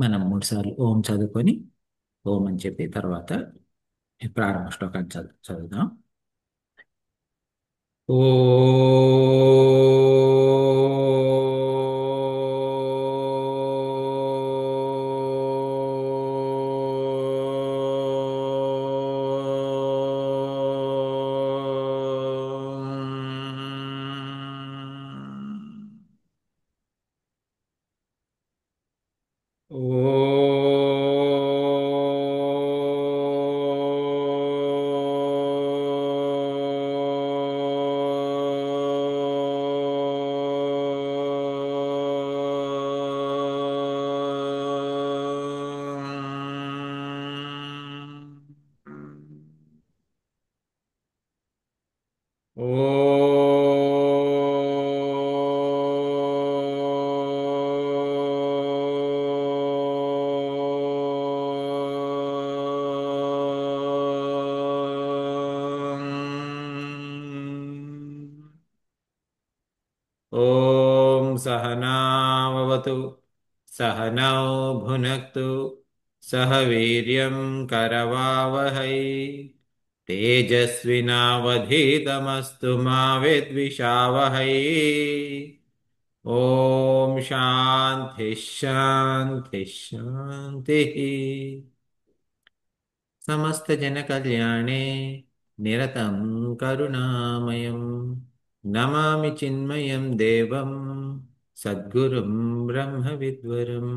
మనం 3 సార్లు ఓం చదువుకొని ఓం అని చెప్పి తర్వాత ఈ ప్రారంభ శ్లోకాన్ని చదువుదాం. ఓ ఓం సహనావతు సహనౌ భునక్తు సహ వీర్యం కరవావహై తేజస్వినావధీతమస్తు మా విద్విషావహై. ఓం శాంతి శాంతి శాంతి. సమస్త జన కళ్యాణే నిరతం కరుణామయం నమామి చిన్మయం దేవం సద్గురుం బ్రహ్మ విద్వరం.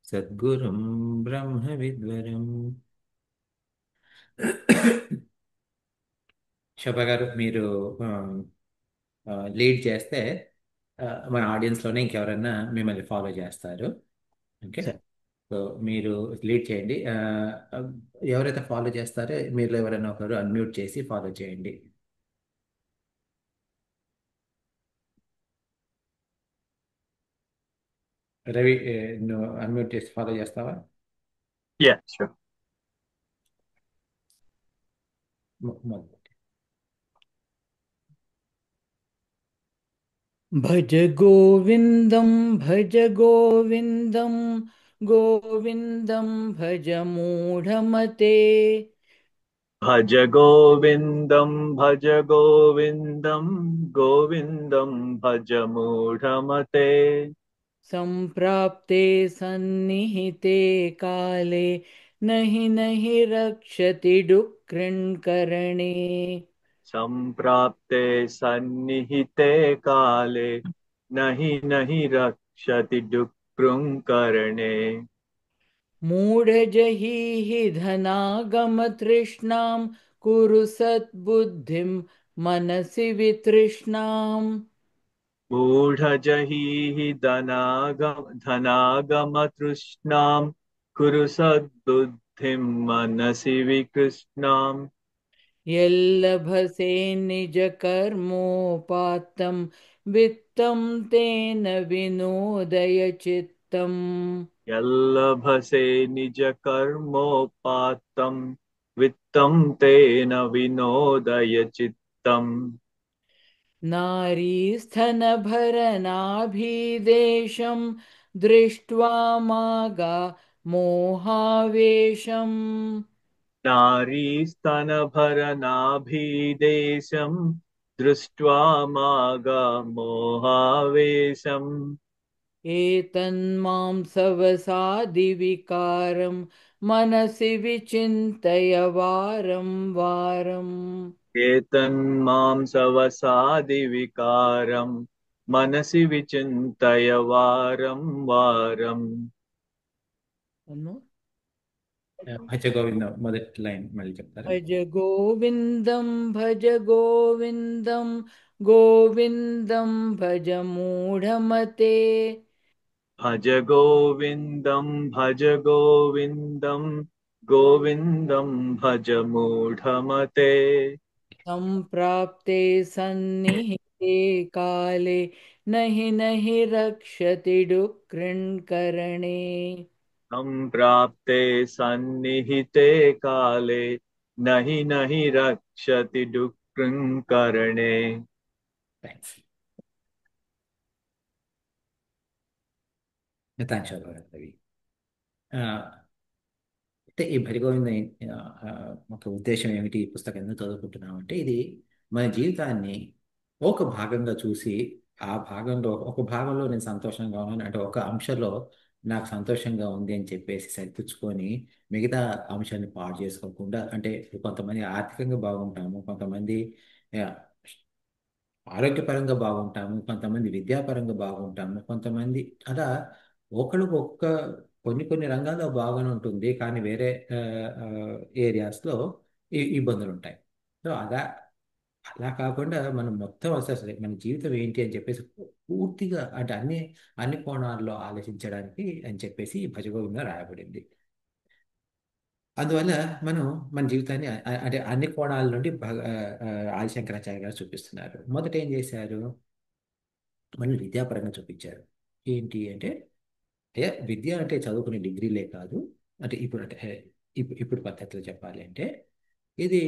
సద్గురుం బ్రహ్మ విద్వరం. శోభ గారు, మీరు లీడ్ చేస్తే ఆ, మన ఆడియన్స్లోనే ఇంకెవరన్నా మిమ్మల్ని ఫాలో చేస్తారు. ఓకే, సరే. సో మీరు లీడ్ చేయండి. ఎవరైతే ఫాలో చేస్తారో మీరు ఎవరైనా ఒకరు అన్మ్యూట్ చేసి ఫాలో చేయండి. రవి, నువ్వు అన్మ్యూట్ చేసి ఫాలో చేస్తావా? Yeah, sure. మొదలు. భజ గోవిందం భజ గోవిందం గోవిందం భజ మూఢమతే. భజ గోవిందం భజ గోవిందం గోవిందం భజ మూఢమతే. సంప్రాప్తే సన్నిహితే కాలే నహి నహి రక్షతి డుక్రణ్కరణే. సంప్రాప్తే సన్నిహితే కాలే నహి నహి రక్షతి డుక్రుంకరణే. మూఢజహీహి ధనాగమతృష్ణాం కురు సద్బుద్ధిం మనసి వితృష్ణాం. మూఢజహీః धनागमतृष्णां कुरु सद्बुद्धिं मनसि विकृष्णाम्. यल्लभसे निजकर्मोपात्तं वित्तं तेन विनोदय चित्तम्. यल्लभसे निजकर्मोपात्तं वित्तं तेन विनोदय चित्तम्. नारीस्थनभरनाभिदेशं दृष्ट्वा मागा मोहावेशम्. नारीस्तनभरनाभिदेशं दृष्ट्वा मागा मोहावेशम्. एतन्मां सवसादिविकारं मनसि विचिन्तय वारं वारम्. एतन्मांसवसादिविकारं मनसि विचिन्तय वारं वारम्. One more. భజ గోవిందం మొదటి లైన్ మళ్ళీ చెప్తారా? భజ గోవిందం భజ గోవిందం గోవిందం భజ మూఢమతే. भज गोविन्दं भज गोविन्दं गोविन्दं भज मूढमते. సంప్రాప్తే సన్నిహితే కాలే నహి నహి రక్షతి డుక్రణ్కరణే. सम्प्राप्ते सन्निहिते काले नहि नहि रक्षति दुष्कृङ्करणे. థ్యాంక్స్. థ్యాంక్స్ శోభ గారు. రవి. ఆ, అయితే ఈ భజగోవింద ఒక ఉద్దేశం ఏమిటి, ఈ పుస్తకం ఎందుకు చదువుకుంటున్నాం అంటే, ఇది మన జీవితాన్ని ఒక భాగంగా చూసి, ఆ భాగంలో ఒక భాగంలో నేను సంతోషంగా ఉన్నాను అంటే, ఒక అంశంలో నాకు సంతోషంగా ఉంది అని చెప్పేసి సరిపుచ్చుకొని, మిగతా అంశాన్ని పాడు చేసుకోకుండా, అంటే ఇప్పుడు కొంతమంది ఆర్థికంగా బాగుంటాము, కొంతమంది ఆ, ఆరోగ్యపరంగా బాగుంటాము, కొంతమంది విద్యాపరంగా బాగుంటాము, కొంతమంది అలా ఒకరికి ఒక్క కొన్ని కొన్ని రంగాల్లో బాగానే ఉంటుంది, కానీ వేరే ఏరియాస్లో ఇబ్బందులు ఉంటాయి. సో అలా కాకుండా మనం మొత్తం అసలు మన జీవితం ఏంటి అని చెప్పేసి పూర్తిగా అంటే అన్ని కోణాల్లో ఆలోచించడానికి అని చెప్పేసి ఈ భజగోవిందం రాయబడింది. అందువల్ల మనం మన జీవితాన్ని అంటే అన్ని కోణాల నుండి ఆదిశంకరాచార్య గారు చూపిస్తున్నారు. మొదట ఏం చేశారు, మన విద్యాపరంగా చూపించారు. ఏంటి అంటే, విద్య అంటే చదువుకునే డిగ్రీలే కాదు, అంటే ఇప్పుడు పద్ధతిలో చెప్పాలి అంటే, ఇది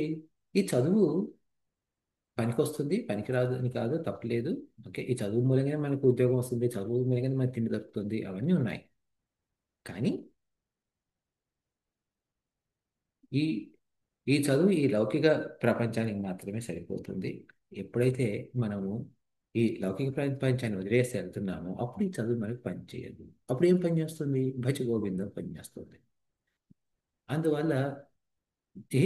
ఈ చదువు పనికొస్తుంది, పనికిరాదు అని కాదు, తప్పలేదు. ఓకే, ఈ చదువు మూలంగానే మనకు ఉద్యోగం వస్తుంది, చదువు మూలంగానే మనకు తిండి దొరుకుతుంది, అవన్నీ ఉన్నాయి. కానీ ఈ ఈ చదువు ఈ లౌకిక ప్రపంచానికి మాత్రమే సరిపోతుంది. ఎప్పుడైతే మనము ఈ లౌకిక ప్రపంచాన్ని వదిలేసి వెళ్తున్నామో, అప్పుడు ఈ చదువు మనకు పని చేయదు. అప్పుడు ఏం పని చేస్తుంది, భజ గోవిందం పని చేస్తుంది. అందువల్ల ఈ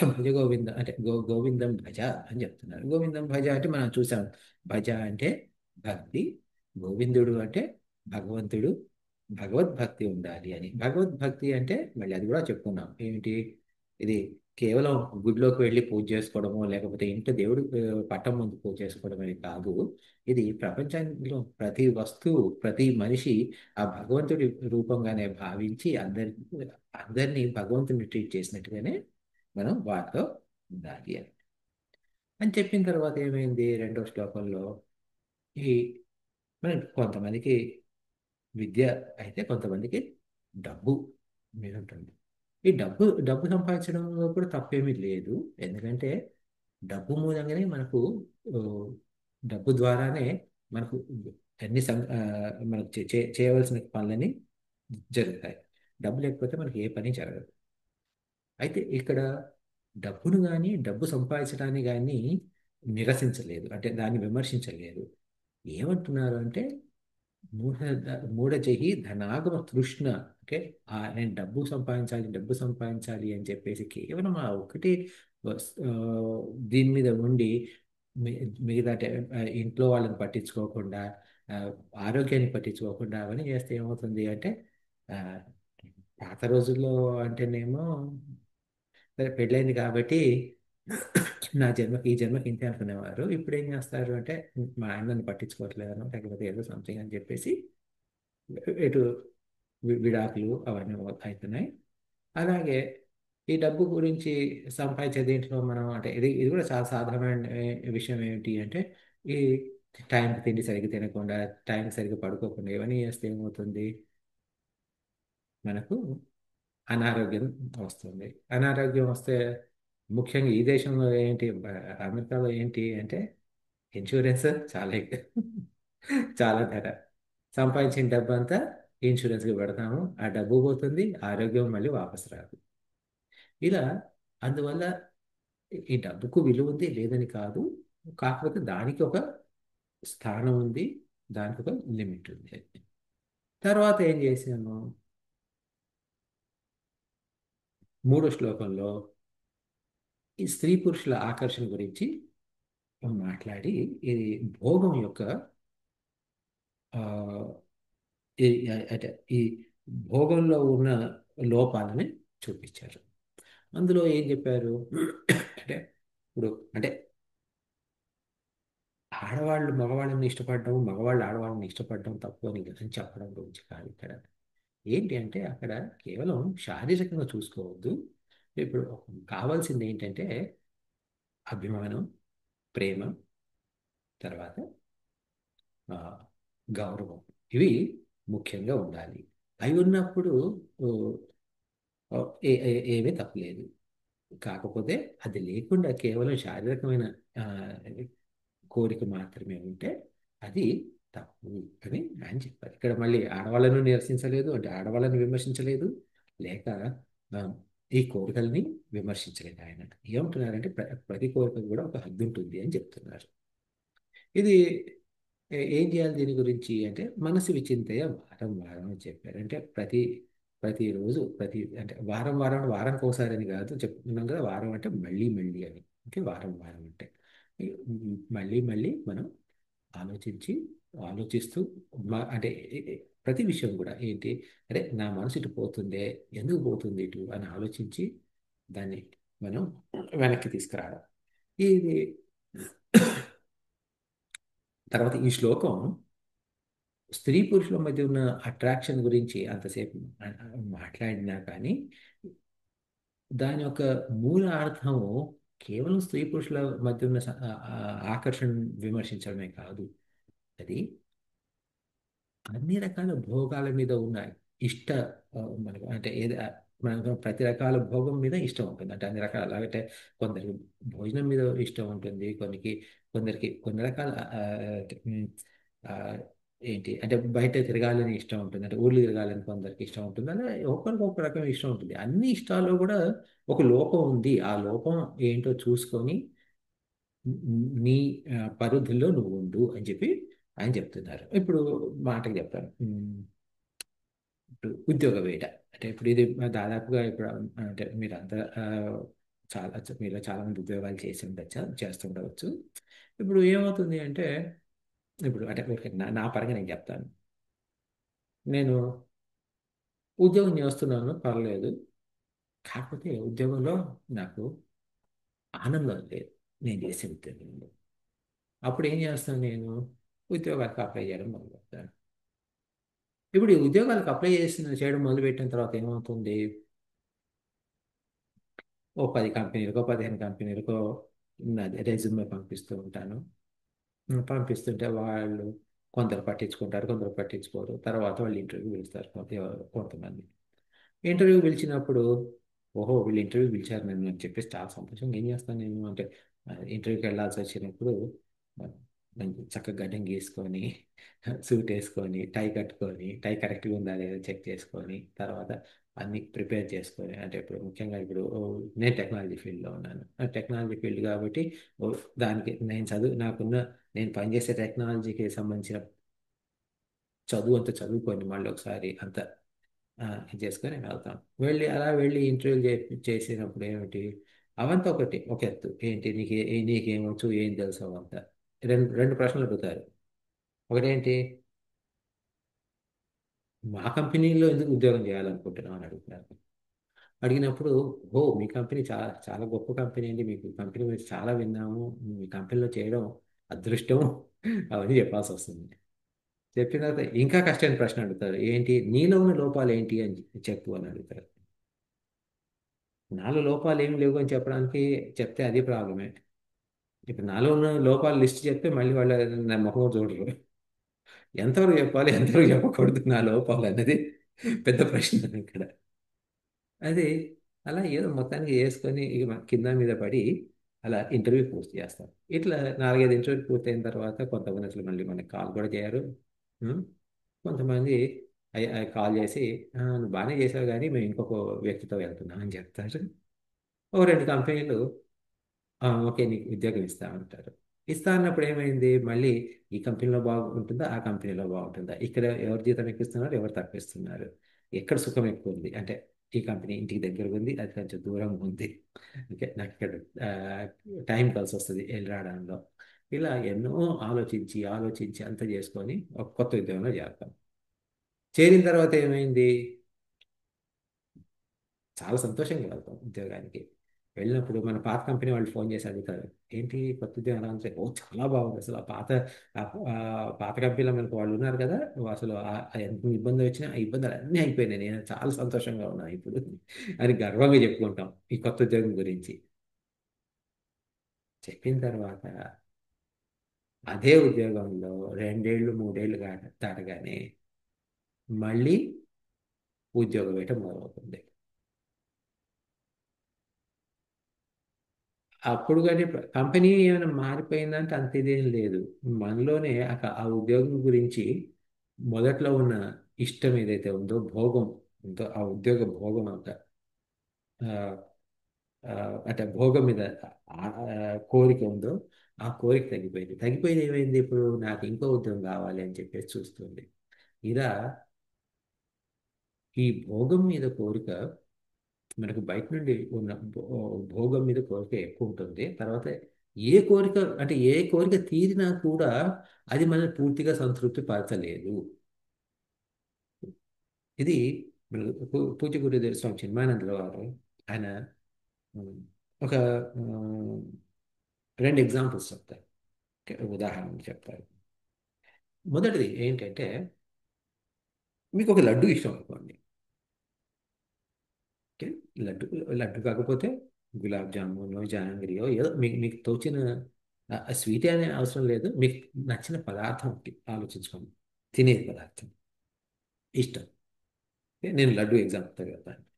భజ గోవిందం అంటే గోవిందం భజ అని చెప్తున్నారు. గోవిందం భజ అంటే మనం చూసాం, భజ అంటే భక్తి, గోవిందుడు అంటే భగవంతుడు, భగవద్భక్తి ఉండాలి అని. భగవద్భక్తి అంటే మళ్ళీ అది కూడా చెప్పుకున్నాం, ఏమిటి, ఇది కేవలం గుడిలోకి వెళ్ళి పూజ చేసుకోవడమో, లేకపోతే ఇంట్లో దేవుడు పట్టం ముందు పూజ చేసుకోవడం అని కాదు. ఇది ప్రపంచంలో ప్రతి వస్తువు, ప్రతి మనిషి ఆ భగవంతుడి రూపంగానే భావించి అందరినీ భగవంతుని ట్రీట్ చేసినట్టుగానే మనం వాటితో ఉండాలి అని చెప్పిన తర్వాత ఏమైంది, రెండో శ్లోకంలో ఈ మన కొంతమందికి విద్య అయితే కొంతమందికి డబ్బు మీద ఉంటుంది. ఈ డబ్బు డబ్బు సంపాదించడంలో కూడా తప్పేమీ లేదు. ఎందుకంటే డబ్బు మూలంగానే మనకు ఆ, డబ్బు ద్వారానే మనకు మనకు చేయవలసిన పనులని జరుగుతాయి. డబ్బు లేకపోతే మనకి ఏ పని జరగదు. అయితే ఇక్కడ డబ్బును కానీ డబ్బు సంపాదించడాన్ని కానీ నిరసించలేదు, అంటే దాన్ని విమర్శించలేదు. ఏమంటున్నారు అంటే, మూఢ మూఢజహి ధనాగమ తృష్ణ. ఓకే, నేను డబ్బు సంపాదించాలి అని చెప్పేసి కేవలం ఆ ఒకటి ఆ, దీని మీద ఉండి మి- మిగతా ఇంట్లో వాళ్ళని పట్టించుకోకుండా, ఆ, ఆరోగ్యాన్ని పట్టించుకోకుండా అవన్నీ చేస్తే ఏమవుతుంది అంటే, ఆ, పాత రోజుల్లో అంటేనేమో సరే పెళ్ళైంది కాబట్టి ఈ జన్మకి ఇంతే అనుకునేవారు. ఇప్పుడు ఏం చేస్తారు అంటే, మా ఆయన నన్ను పట్టించుకోవట్లేదనో లేకపోతే ఏదో సంథింగ్ అని చెప్పేసి ఇటు విడాకులు అవన్నీ అవుతున్నాయి. అలాగే ఈ డబ్బు గురించి సంపాదించే దీంట్లో మనం అంటే ఇది కూడా చాలా సాధారణమైన విషయం. ఏమిటి అంటే, ఈ టైంకి తిండి సరిగ్గా తినకుండా, టైంకి సరిగ్గా పడుకోకుండా ఇవన్నీ చేస్తే ఏమవుతుంది, మనకు అనారోగ్యం వస్తుంది. అనారోగ్యం వస్తే ముఖ్యంగా ఈ దేశంలో ఏంటి, అమెరికాలో ఏంటి అంటే, ఇన్సూరెన్స్ చాలా చాలా ధర. సంపాదించిన డబ్బు అంతా ఇన్సూరెన్స్కి పెడతాము, ఆ డబ్బు పోతుంది, ఆరోగ్యం మళ్ళీ వాపసు రాదు. ఇలా అందువల్ల ఈ డబ్బుకు విలువ ఉంది లేదని కాదు, కాకపోతే దానికి ఒక స్థానం ఉంది, దానికి ఒక లిమిట్ ఉంది. తర్వాత ఏం చేసాము, మూడో శ్లోకంలో ఈ స్త్రీ పురుషుల ఆకర్షణ గురించి మాట్లాడి, ఇది భోగం యొక్క ఆ, అంటే ఈ భోగంలో ఉన్న లోపాలని చూపించారు. అందులో ఏం చెప్పారు అంటే, ఇప్పుడు అంటే ఆడవాళ్ళు మగవాళ్ళని ఇష్టపడడం, మగవాళ్ళు ఆడవాళ్ళని ఇష్టపడడం తప్పు అని చెప్పడం గురించి కాదు ఇక్కడ. ఏంటి అంటే, అక్కడ కేవలం శారీరకంగా చూసుకోవద్దు. ఇప్పుడు కావాల్సింది ఏంటంటే అభిమానం, ప్రేమ, తర్వాత ఆ, గౌరవం, ఇవి ముఖ్యంగా ఉండాలి. అవి ఉన్నప్పుడు ఓ, ఓ, ఏమీ తప్పలేదు. కాకపోతే అది లేకుండా కేవలం శారీరకమైన ఆ, కోరిక మాత్రమే ఉంటే అది తప్పు అని ఆయన చెప్పారు. ఇక్కడ మళ్ళీ ఆడవాళ్ళను నిరసించలేదు, అంటే ఆడవాళ్ళని విమర్శించలేదు, లేక ఆ, ఈ కోరికల్ని విమర్శించలేదు. ఆయన ఏమంటున్నారంటే ప్రతి కోరికకు కూడా ఒక హద్దు ఉంటుంది అని చెప్తున్నారు. ఇది ఏం చేయాలి దీని గురించి అంటే మనసు విచింతయ వారం వారం అని చెప్పారు. అంటే ప్రతిరోజు అంటే వారం వారం వారానికి ఒకసారి అని కాదు చెప్తున్నాం కదా. వారం అంటే మళ్ళీ మళ్ళీ అని, అంటే వారం వారం అంటే మళ్ళీ మళ్ళీ మనం ఆలోచించి ఆలోచిస్తూ అంటే ప్రతి విషయం కూడా ఏంటి, అరే నా మనసు ఇటు పోతుందే, ఎందుకు పోతుంది ఇటు అని ఆలోచించి దాన్ని మనం వెనక్కి తీసుకురావడం. ఇది తర్వాత ఈ శ్లోకం స్త్రీ పురుషుల మధ్య ఉన్న అట్రాక్షన్ గురించి అంతసేపు మాట్లాడినా కానీ దాని యొక్క మూల అర్థము కేవలం స్త్రీ పురుషుల మధ్య ఉన్న ఆకర్షణ విమర్శించడమే కాదు. అది అన్ని రకాల భోగాల మీద ఉన్న ఇష్ట మనకు అంటే ఏది మనకు ప్రతి రకాల భోగం మీద ఇష్టం ఉంటుంది. అంటే అన్ని రకాల అంటే కొందరికి భోజనం మీద ఇష్టం ఉంటుంది, కొందరికి కొన్ని రకాల ఉమ్, ఆ, ఏంటి అంటే బయట తిరగాలని ఇష్టం ఉంటుంది, అంటే ఊర్లు తిరగాలని కొందరికి ఇష్టం ఉంటుంది. అలా ఒకరికి ఒక రకం ఇష్టం ఉంటుంది. అన్ని ఇష్టాల్లో కూడా ఒక లోపం ఉంది. ఆ లోపం ఏంటో చూసుకొని నీ పరిధిలో నువ్వు ఉండు అని చెప్పి ఆయన చెప్తున్నారు. ఇప్పుడు మాటకి చెప్తాను. ఇప్పుడు ఉద్యోగ వేట, అంటే ఇప్పుడు ఇది దాదాపుగా ఇప్పుడు అంటే మీరంతా మీలో చాలా మంది ఉద్యోగాలు చేసి ఉండొచ్చు, చేస్తుండవచ్చు. ఇప్పుడు ఏమవుతుంది అంటే ఇప్పుడు అంటే ఊరికే నా పరంగా నేను చెప్తాను. నేను ఉద్యోగం చేస్తున్నాను, పర్లేదు. కాకపోతే ఉద్యోగంలో నాకు ఆనందం లేదు నేను చేసే ఉద్యోగంలో. అప్పుడు ఏం చేస్తాను నేను, ఉద్యోగాలకు అప్లై చేయడం మొదలుపెడతాను. ఇప్పుడు ఈ ఉద్యోగాలకు అప్లై చేయడం మొదలుపెట్టిన తర్వాత ఏమవుతుంది, ఓ 10 కంపెనీలకో 15 కంపెనీలకో నాది రెజ్యూమే పంపిస్తూ ఉంటాను. పంపిస్తుంటే వాళ్ళు కొందరు పట్టించుకుంటారు, కొందరు పట్టించుకోరు. తర్వాత వాళ్ళు ఇంటర్వ్యూ పిలుస్తారు కొంతమంది. ఇంటర్వ్యూ పిలిచినప్పుడు ఓహో వీళ్ళు ఇంటర్వ్యూ పిలిచారు నన్ను అని చెప్పేసి చాలా సంతోషంగా ఏం చేస్తాను నేను అంటే ఇంటర్వ్యూకి వెళ్ళాల్సి వచ్చినప్పుడు ఆ, మంచి చక్కగా గడ్డం గీసుకొని సూట్ వేసుకొని టై కట్టుకొని టై కరెక్ట్గా ఉందా లేదా చెక్ చేసుకొని తర్వాత అన్ని ప్రిపేర్ చేసుకొని, అంటే ఇప్పుడు ముఖ్యంగా ఇప్పుడు నేను టెక్నాలజీ ఫీల్డ్లో ఉన్నాను. టెక్నాలజీ ఫీల్డ్ కాబట్టి దానికి నేను పనిచేసే టెక్నాలజీకి సంబంధించిన చదువు అంతా చదువుకొని మళ్ళీ ఒకసారి అంత ఇది చేసుకొని వెళ్తాం. వెళ్ళి ఇంటర్వ్యూ చేసినప్పుడు ఏమిటి, అవంతా ఒక ఎత్తు ఏంటి నీకేమొచ్చు ఏం తెలుసు అవంతా రెండు రెండు ప్రశ్నలు అడుగుతారు. ఒకటేంటి, మా కంపెనీలో ఎందుకు ఉద్యోగం చేయాలనుకుంటున్నాం అని అడుగుతున్నారు. అడిగినప్పుడు ఓ మీ కంపెనీ చాలా చాలా గొప్ప కంపెనీ అండి, మీకు కంపెనీ గురించి చాలా విన్నాము, మీ కంపెనీలో చేయడం అదృష్టం అవన్నీ చెప్పాల్సి వస్తుంది. చెప్పిన తర్వాత ఇంకా కష్టమైన ప్రశ్న అడుగుతారు, ఏంటి నీలో ఉన్న లోపాలు ఏంటి అని చెప్పు అని అడుగుతారు. నాలో లోపాలు ఏమి లేవు అని చెప్తే అది ప్రాబ్లమే. ఇప్పుడు నాలో ఉన్న లోపాలు లిస్ట్ చెప్తే మళ్ళీ వాళ్ళ నా ముఖం చూడరు. ఎంతవరకు చెప్పాలి ఎంతవరకు చెప్పకూడదు నా లోపాలు అన్నది పెద్ద ప్రశ్న ఇక్కడ. అది అలా ఏదో మొత్తానికి వేసుకొని ఇక కింద మీద పడి అలా ఇంటర్వ్యూ పూర్తి చేస్తాం. ఇట్లా 4-5 ఇంటర్వ్యూ పూర్తయిన తర్వాత కొంతమంది అసలు మళ్ళీ మనకి కాల్ కూడా చేయరు. ఉం? కొంతమంది కాల్ చేసి నువ్వు బాగానే చేసావు కానీ మేము ఇంకొక వ్యక్తితో వెళ్తున్నాం అని చెప్తారు. ఓ 2 కంపెనీలు ఓకే నీకు ఉద్యోగం ఇస్తామంటారు. ఇస్తా అన్నప్పుడు ఏమైంది, మళ్ళీ ఈ కంపెనీలో బాగుంటుందా ఆ కంపెనీలో బాగుంటుందా, ఇక్కడ ఎవరు జీతం ఎక్కుస్తున్నారు ఎవరు తప్పిస్తున్నారు, ఎక్కడ సుఖం ఎక్కువ ఉంది అంటే ఈ కంపెనీ ఇంటికి దగ్గర ఉంది అది కొంచెం దూరం ఉంది, ఓకే నాకు ఇక్కడ టైం కలిసి వస్తుంది వెళ్ళి రావడంలో. ఇలా ఎన్నో ఆలోచించి ఆలోచించి అంత చేసుకొని ఒక కొత్త ఉద్యోగంలో చేరతాం. చేరిన తర్వాత ఏమైంది, చాలా సంతోషంగా వెళ్తాం ఉద్యోగానికి. వెళ్ళినప్పుడు మన పాత కంపెనీ వాళ్ళు ఫోన్ చేసి అడుగుతారు, ఏంటి కొత్త ఉద్యోగం ఎలా ఉంది? ఓ చాలా బాగుంది అసలు ఆ ఆ పాత కంపెనీలో మనకు వాళ్ళు ఉన్నారు కదా, అసలు ఎంత ఇబ్బంది వచ్చినా ఆ ఇబ్బందులు అన్నీ అయిపోయినాయి, నేను చాలా సంతోషంగా ఉన్నాను ఇప్పుడు అని గర్వంగా చెప్పుకుంటాం ఈ కొత్త ఉద్యోగం గురించి. చెప్పిన తర్వాత అదే ఉద్యోగంలో 2-3 ఏళ్ళు దాటగానే మళ్ళీ ఉద్యోగం వేయటం మొదలవుతుంది. అప్పుడు కానీ కంపెనీ ఏమైనా మారిపోయిందంటే అంత ఇదేం లేదు. మనలోనే ఆ ఉద్యోగం గురించి మొదట్లో ఉన్న ఇష్టం ఏదైతే ఉందో, భోగం ఉందో, ఆ ఉద్యోగ భోగం అంత ఆ, ఆ, అంటే భోగం మీద కోరిక ఉందో, ఆ కోరిక తగ్గిపోయింది. తగ్గిపోయింది ఏమైంది? ఇప్పుడు నాకు ఇంకో ఉద్యోగం కావాలి అని చెప్పేసి చూస్తుంది. ఇలా ఈ భోగం మీద కోరిక మనకు బయట నుండి ఉన్న భోగం మీద కోరిక ఎక్కువ ఉంటుంది. తర్వాత ఏ కోరిక తీరినా కూడా అది మనల్ని పూర్తిగా సంతృప్తి పరచలేదు. ఇది పూజ్య గురుదేవ స్వామి చిన్మయానందుల వారు ఆయన ఉమ్, ఒక రెండు ఎగ్జాంపుల్స్ చెప్తారు. ఉదాహరణ చెప్తారు. మొదటిది ఏంటంటే, మీకు ఒక లడ్డు ఇష్టం అనుకోండి. ఓకే, లడ్డు లడ్డు కాకపోతే గులాబ్ జామునో జాంగ్రియో ఏదో మీకు మీకు తోచిన స్వీట్ అనే అవసరం లేదు. మీకు నచ్చిన పదార్థం ఒకటి ఆలోచించుకోండి. తినేది పదార్థం ఇష్టం. ఓకే, నేను లడ్డు ఎగ్జాంపుల్ చెప్తాను.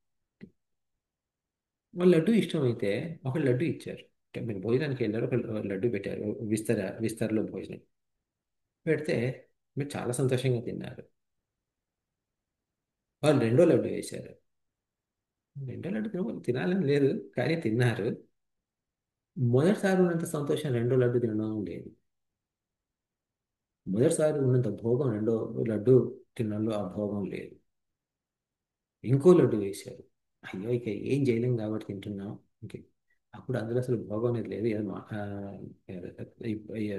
వాళ్ళు లడ్డు ఇష్టం అయితే ఒక లడ్డు ఇచ్చారు. అంటే మీరు భోజనానికి వెళ్ళారు, ఒక లడ్డు పెట్టారు. విస్తరలో భోజనం పెడితే మీరు చాలా సంతోషంగా తిన్నారు. వాళ్ళు రెండో లడ్డు వేశారు. రెండో లడ్డు తినాలని లేదు, కానీ తిన్నారు. మొదటిసారి ఉన్నంత సంతోషం రెండో లడ్డు తినడం లేదు. మొదటిసారి ఉన్నంత భోగం రెండో లడ్డు తినడంలో ఆ భోగం లేదు. ఇంకో లడ్డు వేశారు. అయ్యో, ఇక ఏం చేయలేం కాబట్టి తింటున్నాం. ఇంకే అప్పుడు అందులో అసలు భోగం అనేది లేదు. ఏదో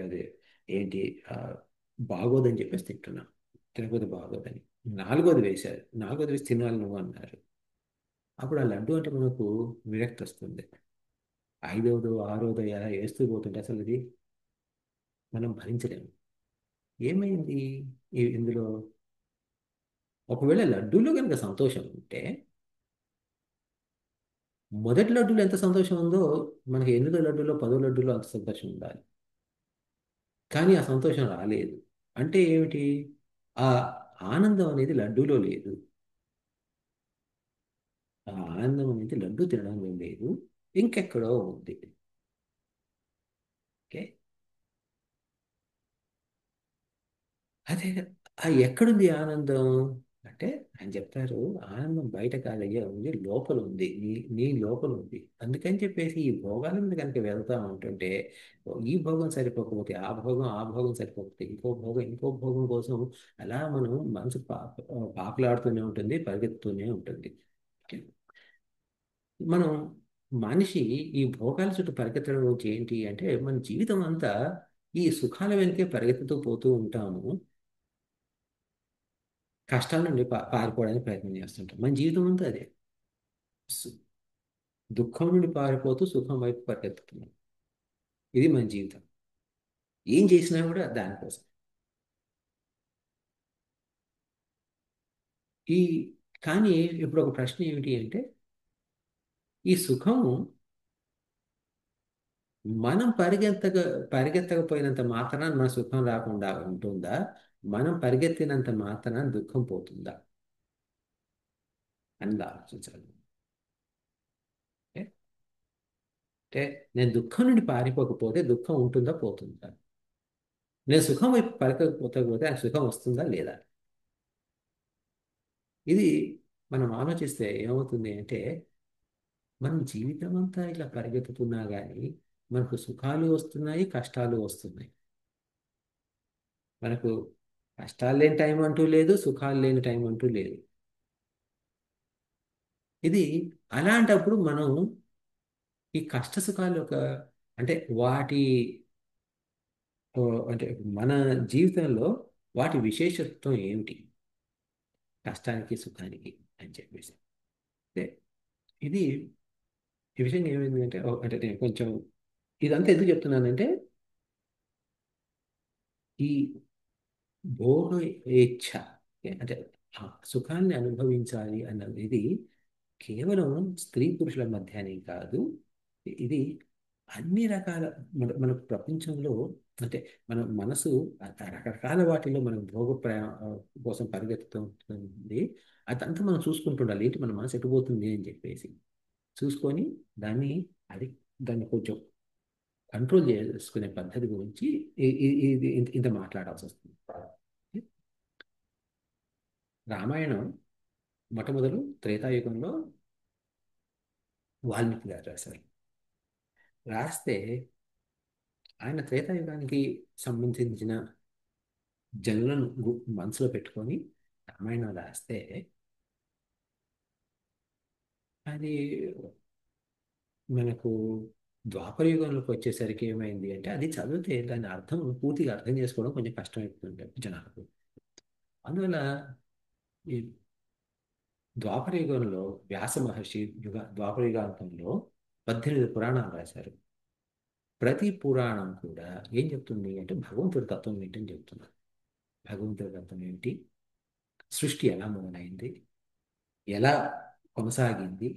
అదే ఏంటి ఆ, బాగోదని చెప్పేసి తింటున్నాం. తినకపోతే బాగోదని. నాలుగోది వేశారు. నాలుగోది వేసి తినాలి నువ్వు అన్నారు. అప్పుడు ఆ లడ్డు అంటే మనకు విరక్తి వస్తుంది. ఐదవదో ఆరోదో ఎలా వేస్తూ పోతుంటే అసలు ఇది మనం భరించలేము. ఏమైంది ఇందులో? ఒకవేళ లడ్డూలో కనుక సంతోషం ఉంటే, మొదటి లడ్డూలో ఎంత సంతోషం ఉందో మనకి ఎనిమిదో లడ్డూలో పదో లడ్డూలో అంత సంతోషం ఉండాలి. కానీ ఆ సంతోషం రాలేదు. అంటే ఏమిటి? ఆ ఆనందం అనేది లడ్డూలో లేదు. ఆ ఆనందం అనేది లడ్డూ తినడంలో లేదు, ఇంకెక్కడో ఉంది. ఓకే, అదే ఎక్కడుంది ఆనందం అంటే, ఆయన చెప్తారు, ఆనందం బయట కాదయ్యా, ఉంది లోపల ఉంది. నీ లోపల ఉంది. అందుకని చెప్పేసి ఈ భోగాల మీద కనుక వెళ్తా ఉంటుంటే, ఈ భోగం సరిపోకపోతే ఆ భోగం సరిపోకపోతే ఇంకో భోగం కోసం అలా మనం మనసు పాకులాడుతూనే ఉంటుంది, పరిగెత్తుతూనే ఉంటుంది. మనం మనిషి ఈ భోగాల చుట్టూ పరిగెత్తడం నుంచి ఏంటి అంటే, మన జీవితం అంతా ఈ సుఖాల వెనకే పరిగెత్తుతూ పోతూ ఉంటాము. కష్టాల నుండి పారిపోవడానికి ప్రయత్నం చేస్తుంటాం. మన జీవితం అంతా అదే. సు- దుఃఖం నుండి పారిపోతూ సుఖం వైపు పరిగెత్తుతున్నాం. ఇది మన జీవితం. ఏం చేసినా కూడా దానికోసం. ఈ కానీ ఇప్పుడు ఒక ప్రశ్న ఏమిటి అంటే, ఈ సుఖము మనం పరిగెత్తకపోయినంత మాత్రాన మన సుఖం రాకుండా ఉంటుందా? మనం పరిగెత్తినంత మాత్రాన దుఃఖం పోతుందా అని ఆలోచించాలి. అంటే అంటే నేను దుఃఖం నుండి పారిపోకపోతే దుఃఖం ఉంటుందా పోతుందా? నేను సుఖం వైపు పరిగెత్తకపోతే ఆ సుఖం వస్తుందా లేదా? ఇది మనం ఆలోచిస్తే ఏమవుతుంది అంటే, మనం జీవితం అంతా ఇట్లా పరిగెత్తుతున్నా కానీ మనకు సుఖాలు వస్తున్నాయి, కష్టాలు వస్తున్నాయి. మనకు కష్టాలు లేని టైం అంటూ లేదు, సుఖాలు లేని టైం అంటూ లేదు. ఇది అలాంటప్పుడు మనం ఈ కష్ట సుఖాలు అంటే వాటి ఓ, అంటే మన జీవితంలో వాటి విశేషత్వం ఏమిటి, కష్టానికి సుఖానికి అని చెప్పేసి. అంటే ఇది ఈ విషయం ఏమైంది అంటే, అంటే నేను కొంచెం ఇదంతా ఎందుకు చెప్తున్నానంటే, ఈ భోగ ఇచ్ఛ, అంటే ఆ సుఖాన్ని అనుభవించాలి అన్నది కేవలం స్త్రీ పురుషుల మధ్య అని కాదు. ఇది అన్ని రకాల మన ప్రపంచంలో, అంటే మన మనసు రకరకాల వాటిలో మనం కోసం పరిగెత్తుతుంది. అదంతా మనం చూసుకుంటుండాలి. ఏంటి మన మనసు ఎటుపోతుంది అని చెప్పేసి చూసుకొని దాన్ని అది దాన్ని కొంచెం కంట్రోల్ చేసుకునే పద్ధతి గురించి ఇది ఇంత మాట్లాడాల్సి వస్తుంది. రామాయణం మొట్టమొదలు త్రేతాయుగంలో వాల్మీకి గారు రాశారు. రాస్తే ఆయన త్రేతాయుగానికి సంబంధించిన జనులను మనసులో పెట్టుకొని రామాయణం రాస్తే అది మనకు ద్వాపర యుగంలోకి వచ్చేసరికి ఏమైంది అంటే అది చదివితే దాని అర్థం పూర్తిగా అర్థం చేసుకోవడం కొంచెం కష్టమైపోతుంది జనాలకు. అందువల్ల ఈ ద్వాపర యుగంలో వ్యాస మహర్షి ద్వాపర యుగాంతంలో 18 పురాణాలు రాశారు. ప్రతి పురాణం కూడా ఏం చెప్తుంది అంటే భగవంతుడి తత్వం ఏంటని చెప్తున్నారు. భగవంతుడి తత్వం ఏంటి, సృష్టి ఎలా మొదలైంది, ఎలా కొనసాగింది,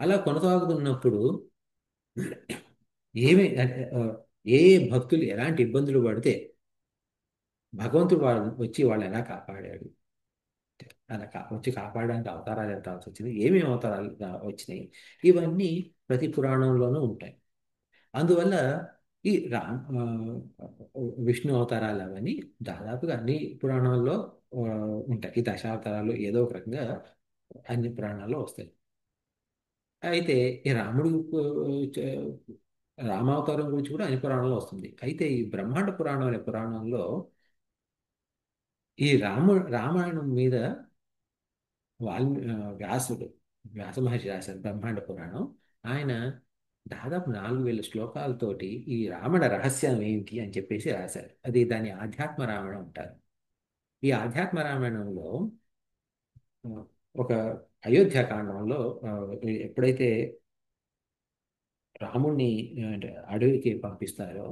అలా కొనసాగుతున్నప్పుడు ఏమి ఏ భక్తులు ఎలాంటి ఇబ్బందులు పడితే భగవంతుడు వచ్చి వాళ్ళు ఎలా కాపాడాడు, అలా వచ్చి కాపాడడానికి అవతారాలు ఎంత వచ్చింది, ఏమేమి అవతారాలు వచ్చినాయి, ఇవన్నీ ప్రతి పురాణంలోనూ ఉంటాయి. అందువల్ల ఈ విష్ణు అవతారాలు అవన్నీ దాదాపుగా అన్ని పురాణాల్లో ఉంటాయి. ఈ దశావతారాలు ఏదో ఒక రకంగా అన్ని పురాణాల్లో వస్తాయి. అయితే ఈ రామావతారం గురించి కూడా అన్ని పురాణంలో వస్తుంది. అయితే ఈ బ్రహ్మాండ పురాణం అనే పురాణంలో ఈ రామాయణం మీద వ్యాసుడు వ్యాస మహర్షి రాశారు బ్రహ్మాండ పురాణం. ఆయన దాదాపు 4000 శ్లోకాలతోటి ఈ రావణ రహస్యం ఏంటి అని చెప్పేసి రాశారు. అది దాని ఆధ్యాత్మ రామాయణం అంటారు. ఈ ఆధ్యాత్మ రామాయణంలో ఒక అయోధ్యాకాండంలో ఎప్పుడైతే రాముణ్ణి అంటే అడవికి పంపిస్తారో,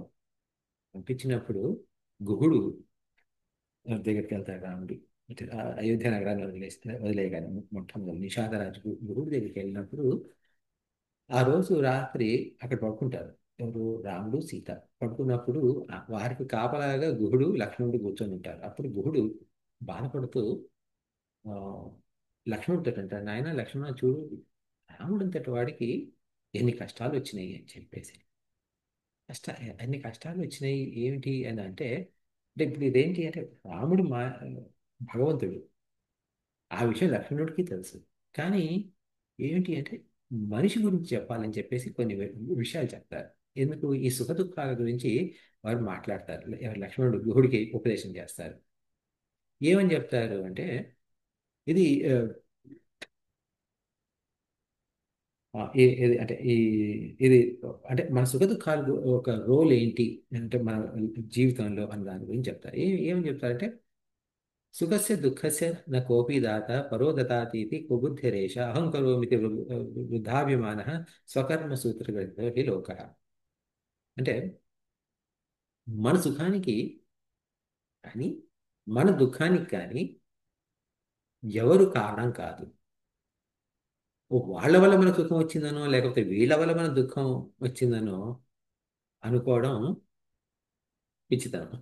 పంపించినప్పుడు గుహుడు దగ్గరికి వెళ్తాడు రాముడు. అయోధ్య నగరాన్ని వదిలేయగానే మొట్టమొదటి నిషాదరాజు గురువుడి దగ్గరికి వెళ్ళినప్పుడు ఆ రోజు రాత్రి అక్కడ పడుకుంటారు. ఎవరు? రాముడు సీత పడుకున్నప్పుడు వారికి కాపలాగా గుహుడు లక్ష్మణుడు కూర్చొని ఉంటారు. అప్పుడు గుహుడు బాధపడుతూ లక్ష్మణుడితో అంటారు, నాయన లక్ష్మణ చూడు, రాముడు అంతటి వాడికి ఎన్ని కష్టాలు వచ్చినాయి అని చెప్పేసి. అన్ని కష్టాలు వచ్చినాయి ఏమిటి అని అంటే ఇప్పుడు ఇదేంటి అంటే రాముడు భగవంతుడు, ఆ విషయం లక్ష్మణుడికి తెలుసు. కానీ ఏమిటి అంటే మనిషి గురించి చెప్పాలని చెప్పేసి కొన్ని విషయాలు చెప్తారు. ఎందుకు? ఈ సుఖ దుఃఖాల గురించి వారు మాట్లాడతారు. లక్ష్మణుడు గుహుడికి ఉపదేశం చేస్తారు. ఏమని చెప్తారు అంటే ఇది అంటే ఇది అంటే మన సుఖ దుఃఖాలు ఒక రోల్ ఏంటి అంటే మన జీవితంలో అన్న దాని గురించి చెప్తారు. ఏమని చెప్తారంటే సుఖస్య దుఃఖస్య న కోపి దాత పరో దతాతీతి కుబుద్ధిరేష అహం కరోమితి వృద్ధాభిమాన స్వకర్మ సూత్రగ్రహో హి లోక. అంటే మన సుఖానికి కానీ మన దుఃఖానికి కానీ ఎవరు కారణం కాదు. వాళ్ళ వల్ల మన సుఖం వచ్చిందనో లేకపోతే వీళ్ళ వల్ల మన దుఃఖం వచ్చిందనో అనుకోవడం పిచ్చితనం.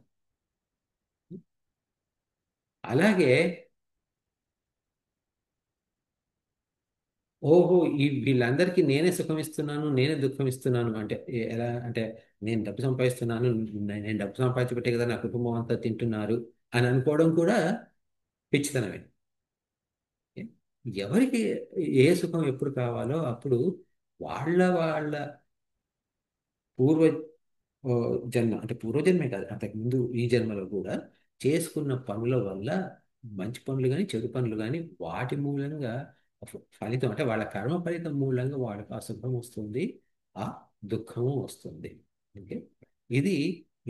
అలాగే ఓహో వీళ్ళందరికీ నేనే సుఖం ఇస్తున్నాను, నేనే దుఃఖం ఇస్తున్నాను అంటే ఎలా అంటే నేను డబ్బు సంపాదిస్తున్నాను, నేను డబ్బు సంపాదించబట్టే కదా నా కుటుంబం అంతా తింటున్నారు అని అనుకోవడం కూడా పిచ్చితనమే. ఎవరికి ఏ సుఖం ఎప్పుడు కావాలో అప్పుడు వాళ్ళ వాళ్ళ పూర్వ జన్మ అంటే పూర్వజన్మే కాదు, అంతకుముందు ఈ జన్మలో కూడా చేసుకున్న పనుల వల్ల మంచి పనులు కానీ చెడు పనులు కానీ వాటి మూలంగా ఫలితం అంటే వాళ్ళ కర్మ ఫలితం మూలంగా వాళ్ళకి ఆ సుఖం వస్తుంది, ఆ దుఃఖము వస్తుంది. ఓకే, ఇది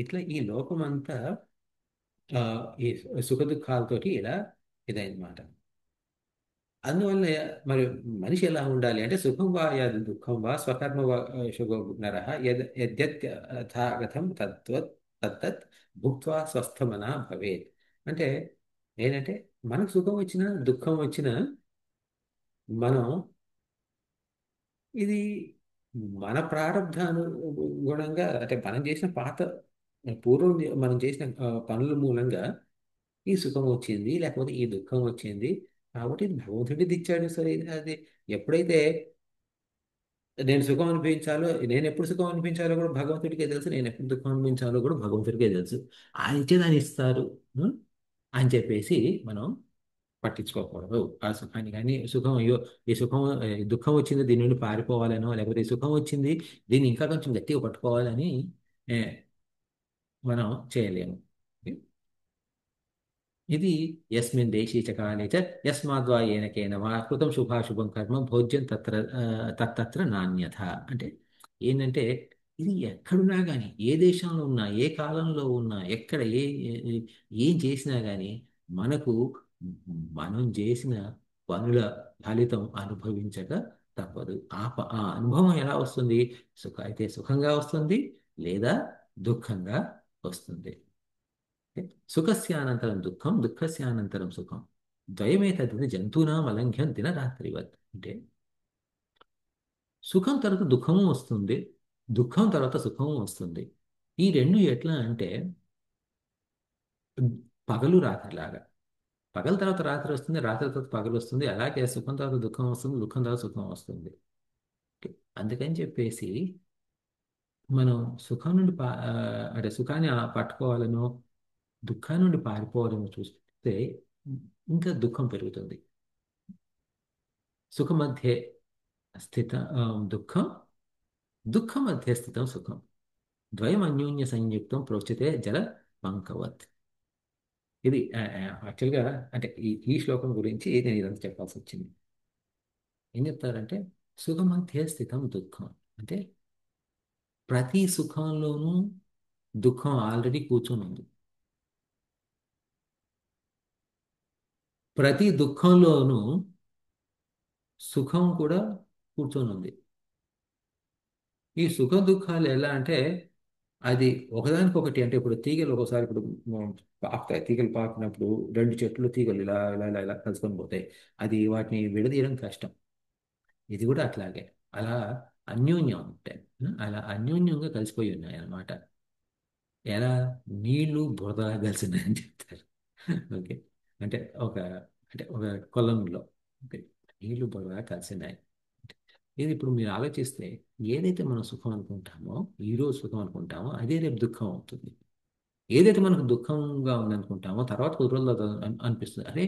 ఇట్లా ఈ లోకమంతా ఈ సుఖ దుఃఖాలతోటి ఇలా ఇదైనమాట. అందువల్ల మరి మనిషి ఎలా ఉండాలి అంటే సుఖం వా యద్ దుఃఖం వా స్వకర్మ శుభో నరః యథాగతం తత్తత్ భుక్త్వా స్వస్థమనా భవేత్. అంటే ఏంటంటే మనకు సుఖం వచ్చినా దుఃఖం వచ్చినా మనం ఇది మన ప్రారంధానుగుణంగా అంటే మనం చేసిన పూర్వం మనం చేసిన పనుల మూలంగా ఈ సుఖం వచ్చింది లేకపోతే ఈ దుఃఖం వచ్చింది. కాబట్టి ఇది భగవంతుడి ఇచ్చాడు. సరే అది ఎప్పుడైతే నేను సుఖం అనిపించాలో, నేను ఎప్పుడు సుఖం అనిపించాలో కూడా భగవంతుడికే తెలుసు, నేను ఎప్పుడు దుఃఖం అనిపించాలో కూడా భగవంతుడికే తెలుసు. ఆయన ఇచ్చే దాన్ని ఇస్తారు. ఉం? అని చెప్పేసి మనం పట్టించుకోకూడదు ఆ సుఖాన్ని. కానీ సుఖం, అయ్యో ఈ సుఖం, దుఃఖం వచ్చింది దీని నుండి పారిపోవాలనో, లేకపోతే ఈ సుఖం వచ్చింది దీన్ని ఇంకా కొంచెం గట్టిగా పట్టుకోవాలని ఏ, మనం చేయలేము. ఇది యస్మిన్ దేశీ చ కాలే చ యస్మాద్వా ఏన కేన వా కృతం శుభాశుభం కర్మ భోజ్యం తత్తత్ర నాణ్యత. అంటే ఏంటంటే ఇది ఎక్కడున్నా కానీ, ఏ దేశంలో ఉన్నా, ఏ కాలంలో ఉన్నా, ఎక్కడ ఏం చేసినా కానీ మనకు మనం చేసిన పనుల ఫలితం అనుభవించక తప్పదు. ఆ అనుభవం ఎలా వస్తుంది? అయితే సుఖంగా వస్తుంది, లేదా దుఃఖంగా వస్తుంది. సుఖస్యానంతరం దుఃఖం, దుఃఖస్యానంతరం సుఖం, ద్వయమేతద్విధ జంతువునాం అలంఘ్యం దినరాత్రివత్. అంటే సుఖం తర్వాత దుఃఖము వస్తుంది, దుఃఖం తర్వాత సుఖము వస్తుంది. ఈ రెండు ఎట్లా అంటే పగలు రాత్రిలాగా. పగల తర్వాత రాత్రి వస్తుంది, రాత్రి తర్వాత పగలు వస్తుంది. అలాగే సుఖం తర్వాత దుఃఖం వస్తుంది, దుఃఖం తర్వాత సుఖం వస్తుంది. అందుకని చెప్పేసి మనం సుఖం నుండి అంటే సుఖాన్ని పట్టుకోవాలనో, దుఃఖాన్ని నుండి పారిపోవాలనో చూస్తే ఇంకా దుఃఖం పెరుగుతుంది. సుఖ మధ్య స్థిత దుఃఖం, దుఃఖ మధ్య స్థితం సుఖం, ద్వయం అన్యోన్య సంయుక్తం ప్రోచ్యతే జల పంకవత్. ఇది యాక్చువల్గా అంటే ఈ శ్లోకం గురించి నేను ఇదంతా చెప్పాల్సి వచ్చింది. ఏం చెప్తారంటే సుఖ మధ్య స్థితం దుఃఖం అంటే ప్రతి సుఖంలోనూ దుఃఖం ఆల్రెడీ కూర్చొని ఉంది. ప్రతి దుఃఖంలోనూ సుఖం కూడా కూర్చొని ఉంది. ఈ సుఖ దుఃఖాలు ఎలా అంటే అది ఒకదానికొకటి. అంటే ఇప్పుడు తీగలు ఒకసారి ఇప్పుడు పాకుతాయి. తీగలు పాకినప్పుడు రెండు చెట్లు తీగలు ఇలా ఇలా ఇలా ఇలా కలుసుకొని పోతాయి. అది వాటిని విడదీయడం కష్టం. ఇది కూడా అట్లాగే అలా అన్యోన్యం ఉంటాయి. అలా అన్యోన్యంగా కలిసిపోయి ఉన్నాయి అన్నమాట. ఎలా నీళ్లు బురద కలిసినాయని చెప్తారు. ఓకే. అంటే ఒక అంటే ఒక కొలంలో ఓకే, నీళ్లు బురద కలిసినాయి. ఇది ఇప్పుడు మీరు ఆలోచిస్తే ఏదైతే మనం సుఖం అనుకుంటామో, ఈరోజు సుఖం అనుకుంటామో అదే రేపు దుఃఖం అవుతుంది. ఏదైతే మనకు దుఃఖంగా ఉందనుకుంటామో తర్వాత కొద్ది రోజుల్లో అనిపిస్తుంది, అరే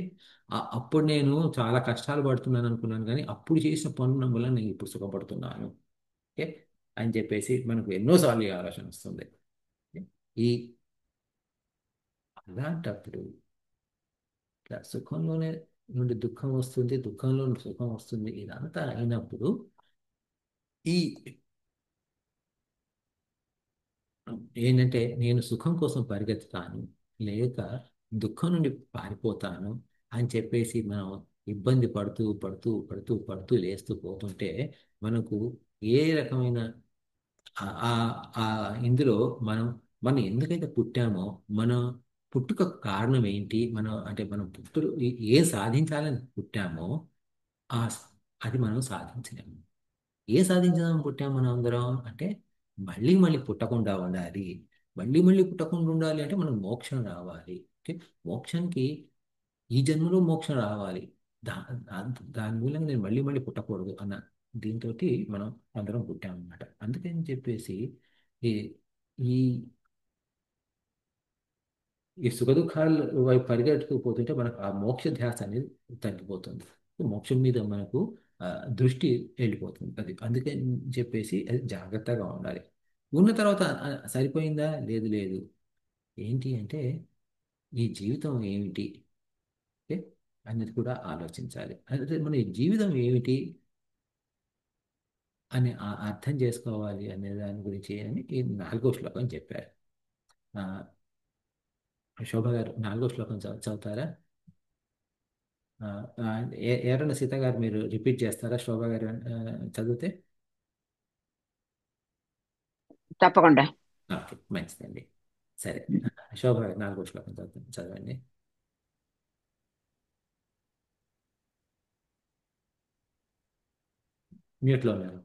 అప్పుడు నేను చాలా కష్టాలు పడుతున్నాను అనుకున్నాను, కానీ అప్పుడు చేసిన పనుల వల్ల నేను ఇప్పుడు సుఖపడుతున్నాను. ఓకే అని చెప్పేసి మనకు ఎన్నోసార్లు ఈ ఆలోచన వస్తుంది. ఈ అలాంటప్పుడు ఇట్లా సుఖంలోనే నుండి దుఃఖం వస్తుంది, దుఃఖంలో నుండి సుఖం వస్తుంది. ఇదంతా అయినప్పుడు ఈ ఏంటంటే నేను సుఖం కోసం పరిగెత్తుతాను, లేక దుఃఖం నుండి పారిపోతాను అని చెప్పేసి మనం ఇబ్బంది పడుతూ పడుతూ పడుతూ పడుతూ లేస్తూ పోతుంటే మనకు ఏ రకమైన ఆ ఆ ఇందులో మనం ఎందుకైతే పుట్టామో, మన పుట్టుక కారణం ఏంటి, మనం పుట్టుడు ఏం సాధించాలని పుట్టామో ఆ అది మనం సాధించలేము. ఏ సాధించదాం పుట్టాం మనం అందరం అంటే మళ్ళీ మళ్ళీ పుట్టకుండా ఉండాలి. మళ్ళీ మళ్ళీ పుట్టకుండా ఉండాలి అంటే మనం మోక్షం రావాలి. ఓకే, మోక్షానికి ఈ జన్మలో మోక్షం రావాలి. దా దాని మూలంగా నేను మళ్ళీ మళ్ళీ పుట్టకూడదు అన్న దీంతో మనం అందరం పుట్టామన్నమాట. అందుకని చెప్పేసి ఈ ఈ ఈ సుఖదుఖాల వైపు పరిగెట్టుకుపోతుంటే మనకు ఆ మోక్ష ధ్యాస అనేది తగ్గిపోతుంది. మోక్షం మీద మనకు ఆ, దృష్టి వెళ్ళిపోతుంది. అది అందుకని చెప్పేసి అది జాగ్రత్తగా ఉండాలి. ఉన్న తర్వాత సరిపోయిందా? లేదు లేదు. ఏంటి అంటే ఈ జీవితం ఏమిటి ఓకే అనేది కూడా ఆలోచించాలి. అంటే మన ఈ జీవితం ఏమిటి అని అర్థం చేసుకోవాలి అనే దాని గురించి అని ఈ 4వ శ్లోకం చెప్పారు. ఆ, శోభ గారు 4వ శ్లోకం చదువుతారా? ఆ, ఆ, ఎవరన్నా సీత గారు మీరు రిపీట్ చేస్తారా శోభ గారు చదివితే? తప్పకుండా. ఓకే మంచిదండి. సరే, శోభ గారు 4వ శ్లోకం చదవండి. మ్యూట్లో ఉన్నారు.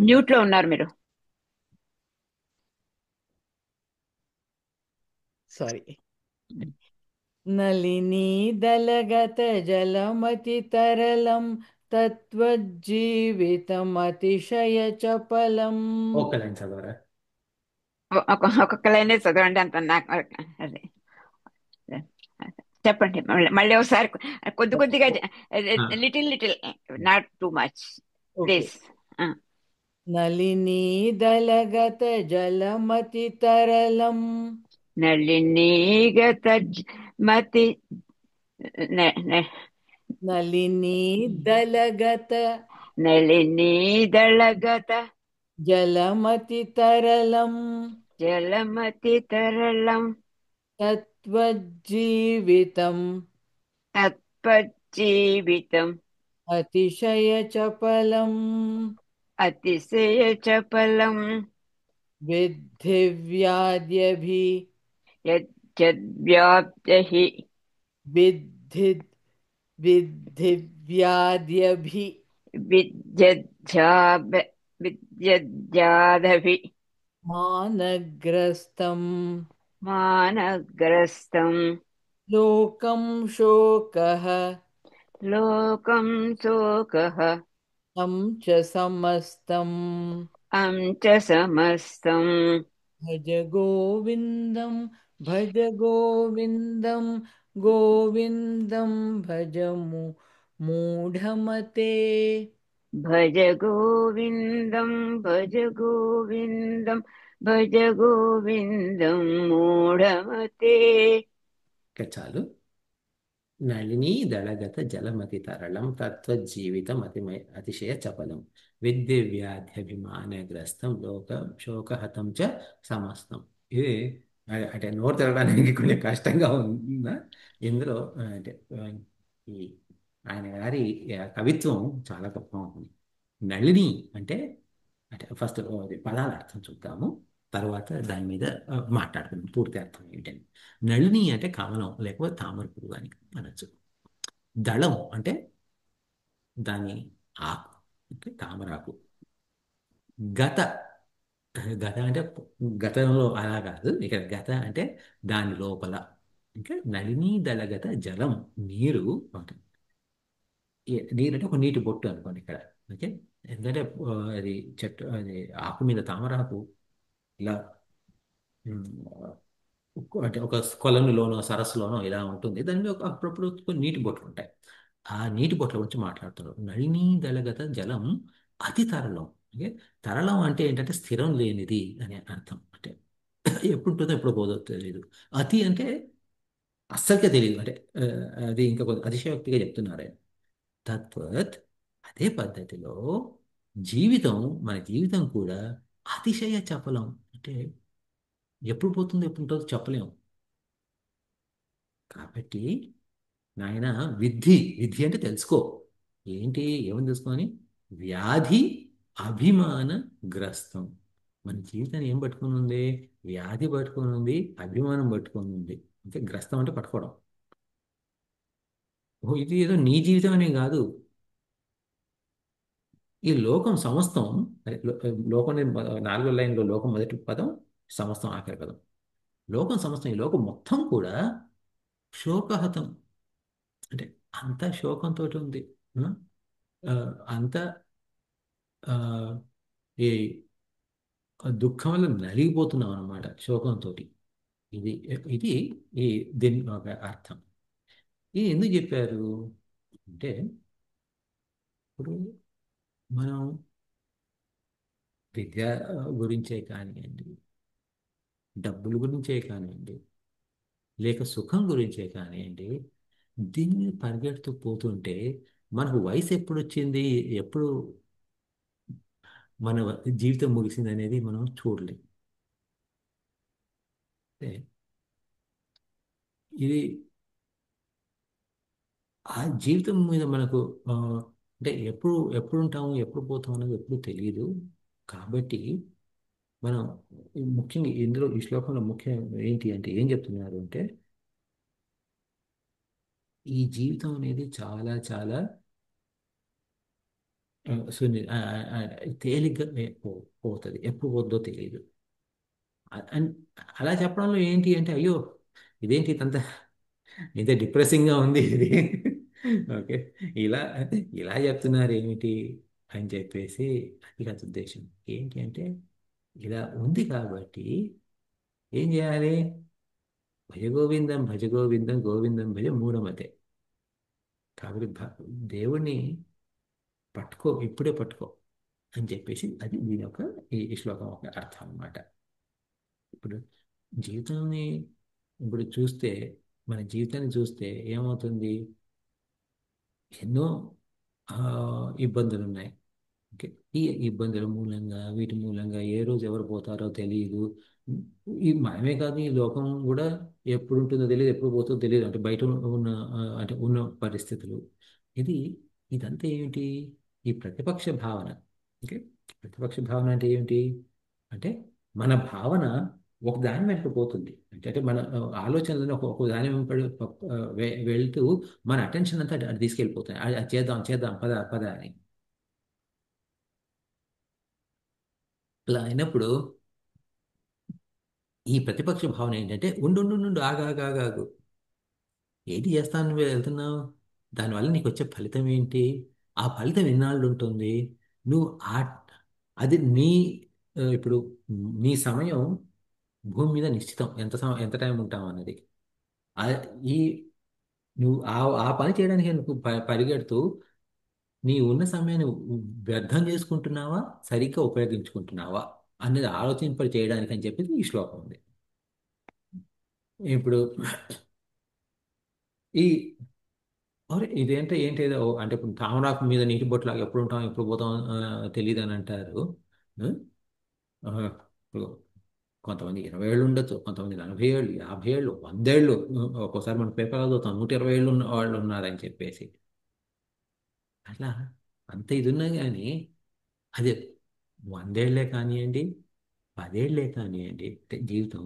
మ్యూట్ లో ఉన్నారు మీరు. సారీ. నళినీ దళగత జలమతి తరళం తత్వజ్జీవితమతిశయచపలం. ఒక్క లైన్ చదవరా? ఒక్కొక్క లైనే చదవండి అంత నాకు అదే చెప్పండి. మళ్ళీ ఒకసారి కొద్ది ఓ- కొద్దిగా ఓ- ఆ, little little, not too much okay. Please. నళినీ దళగత జలమతి తరళం. నళినీగత మతి నళినీ దళగత నళినీదళగత జలమతి తరళం. జలమతి తరళం తత్వజ్జీవితం తత్పజీవితం అతిశయచపలం. అతిశయ చపలం విద్ధి వ్యాధ్యభి యద్వ్యాప్తి విద్ధి విద్ధి వ్యాధ్యభి విద్యద్యాదభి మానగ్రస్తం. మానగ్రస్తం లోకం శోకః లోకం శోకః తం చ సమస్తం. అం చ సమస్తం. భజ గోవిందం భజ గోవిందం గోవిందం భజము మూఢమతే. భజ గోవిందం భజ గోవిందం భజ గోవిందం మూఢమతే. ఇక చాలు. నళినీ దళగత జలమతి తరళం తత్వజీవితం అతిశయ చపలం విద్యవ్యాధ్యభిమానగ్రస్తం లోక శోకహతం చ సమస్తం. ఇది అంటే నోరు తిరగడానికి కొంచెం కష్టంగా ఉందా? ఇందులో అంటే ఈ ఆయన గారి కవిత్వం చాలా గొప్పగా ఉంటుంది. నళిని అంటే అంటే ఫస్ట్ పదాల అర్థం చూద్దాము, తర్వాత దాని మీద మాట్లాడుకుందాం పూర్తి అర్థం ఏంటని. నళిని అంటే కమలం లేకపోతే తామర పురుగు అని అనొచ్చు. దళం అంటే దాని ఆకు, అంటే తామరాకు. గత గత అంటే గతంలో అలా కాదు, ఇక్కడ గత అంటే దాని లోపల. ఇంకా నళినీ దళగత జలం నీరు ఉంటుంది. నీరు అంటే ఒక నీటి బొట్టు అనుకోండి ఇక్కడ. ఓకే, ఎందుకంటే అది చెట్టు, అది ఆకు మీద తామరాకు ఇలా అంటే ఒక కొలనులోనో సరస్సులోనో ఇలా ఉంటుంది. దాని మీద అప్పుడప్పుడు కొన్ని నీటి బొట్లు ఉంటాయి. ఆ నీటి బొట్ల గురించి మాట్లాడుతున్నారు. నళినీ దళగత జలం అతి తరలం. ఓకే, తరలం అంటే ఏంటంటే స్థిరం లేనిది అనే అర్థం. అంటే ఎప్పుడు ఉంటుందో ఎప్పుడు పోదో తెలియదు. అతి అంటే అస్సలకే తెలియదు. అంటే అది ఇంకా కొంచెం అతిశయోక్తిగా చెప్తున్నారు ఆయన. తత్వత్ అదే పద్ధతిలో జీవితం, మన జీవితం కూడా అతిశయ చపలం. అంటే ఎప్పుడు పోతుందో ఎప్పుడు ఉంటుందో చెప్పలేము. కాబట్టి నాయన విద్ధి, విద్ధి అంటే తెలుసుకో. ఏంటి, ఏమని తెలుసుకోని? వ్యాధి అభిమాన గ్రస్తం. మన జీవితాన్ని ఏం పట్టుకొని ఉంది? వ్యాధి పట్టుకొని ఉంది, అభిమానం పట్టుకొని ఉంది. అంటే గ్రస్తం అంటే పట్టుకోవడం. ఓ ఇది ఏదో నీ జీవితం అనే కాదు, ఈ లోకం సమస్తం. అదే లోకం అనే నాలుగో లైన్లో లోకం మొదటి పదం, సమస్తం ఆఖరి పదం. లోకం సమస్తం, ఈ లోకం మొత్తం కూడా శోకహతం. అంటే అంత శోకంతో ఉంది. ఆ? ఆ, అంత ఆ, ఈ దుఃఖం వల్ల నలిగిపోతున్నాం అన్నమాట శోకంతో. ఇది ఇది ఈ దీని ఒక అర్థం. ఇది ఎందుకు చెప్పారు అంటే, ఇప్పుడు మనం విద్య గురించే కానివ్వండి, డబ్బుల గురించే కానివ్వండి, లేక సుఖం గురించే కానివ్వండి, దీని మీద పరిగెడుతూ పోతుంటే మనకు వయసు ఎప్పుడు వచ్చింది, ఎప్పుడు మన జీవితం ముగిసింది అనేది మనం చూడలేం. అంటే ఇది ఆ జీవితం మీద మనకు అంటే ఎప్పుడు ఎప్పుడు ఉంటాము ఎప్పుడు పోతాం అనేది ఎప్పుడు తెలియదు. కాబట్టి మనం ముఖ్యంగా ఇందులో ఈ శ్లోకంలో ముఖ్యం ఏంటి అంటే ఏం చెప్తున్నారు అంటే, ఈ జీవితం అనేది చాలా చాలా తేలిగ్గా పోతుంది, ఎప్పుడు పోతుందో తెలియదు. అండ్ అలా చెప్పడంలో ఏంటి అంటే, అయ్యో ఇదేంటి ఇంత ఇంత డిప్రెసింగ్గా ఉంది ఇది ఓకే. ఇలా ఇలా చెప్తున్నారు ఏమిటి అని చెప్పేసి అది కాదు ఉద్దేశం. ఏంటి అంటే ఇలా ఉంది కాబట్టి ఏం చేయాలి? భజ గోవిందం భజ గోవిందం గోవిందం భజ మూఢమతే. కాబట్టి దేవుణ్ణి పట్టుకో, ఇప్పుడే పట్టుకో అని చెప్పేసి అది దీని యొక్క ఈ శ్లోకం ఒక అర్థం అన్నమాట. ఇప్పుడు జీవితాన్ని ఇప్పుడు చూస్తే, మన జీవితాన్ని చూస్తే ఏమవుతుంది? ఎన్నో ఆ, ఇబ్బందులు ఉన్నాయి. ఓకే. ఈ ఇబ్బందుల మూలంగా, వీటి మూలంగా ఏ రోజు ఎవరు పోతారో తెలియదు. ఈ మనమే కాదు, ఈ లోకం కూడా ఎప్పుడు ఉంటుందో తెలియదు, ఎప్పుడు పోతుందో తెలియదు. అంటే బయట ఉన్న అంటే ఉన్న పరిస్థితులు ఇది ఇదంతా ఏమిటి? ఈ ప్రతిపక్ష భావన. ఓకే. ప్రతిపక్ష భావన అంటే ఏమిటి? అంటే మన భావన ఒక దాని వెంట పోతుంది. అంటే మన ఆలోచనలను ఒక దాని వెంబడి వెళ్తూ మన అటెన్షన్ అంతా అది తీసుకెళ్ళిపోతుంది. అది చేద్దాం చేద్దాం పద పద అని. అలా అయినప్పుడు ఈ ప్రతిపక్ష భావన ఏంటంటే ఉండు ఉండు ఉండు, ఆగు ఆగు ఆగు ఆగు. ఏంటి చేస్తాను, నువ్వు వెళ్తున్నావు? దానివల్ల నీకు వచ్చే ఫలితం ఏంటి? ఆ ఫలితం ఎన్నాళ్ళు ఉంటుంది? నువ్వు ఆ అది నీ ఇప్పుడు నీ సమయం భూమి మీద నిశ్చితం. ఎంత టైం ఉంటావు అన్నది. ఆ ఈ నువ్వు ఆ పని చేయడానికి నువ్వు పరిగెడుతూ నీ ఉన్న సమయాన్ని వ్యర్థం చేసుకుంటున్నావా, సరిగ్గా ఉపయోగించుకుంటున్నావా అన్నది ఆలోచింప చేయడానికి అని చెప్పి ఈ శ్లోకం ఉంది. ఇప్పుడు ఈ ఇదేంటే ఏంటి ఏదో అంటే ఇప్పుడు తామరాకు మీద నీటి బొట్టులాగా ఎప్పుడు ఉంటాం ఎప్పుడు పోతాం తెలియదు అని అంటారు. ఆ, ఆ, ఇప్పుడు కొంతమంది 20 ఏళ్ళు ఉండొచ్చు, కొంతమంది 40 ఏళ్ళు, 50 ఏళ్ళు, 100 ఏళ్ళు. ఒక్కోసారి మన పేపర్ చదువుతాం 120 ఏళ్ళు ఉన్న వాళ్ళు ఉన్నారని చెప్పేసి. అట్లా అంత ఇది ఉన్నా కానీ అదే 100 ఏళ్లే కానివ్వండి, 10 ఏళ్లే కానివ్వండి, జీవితం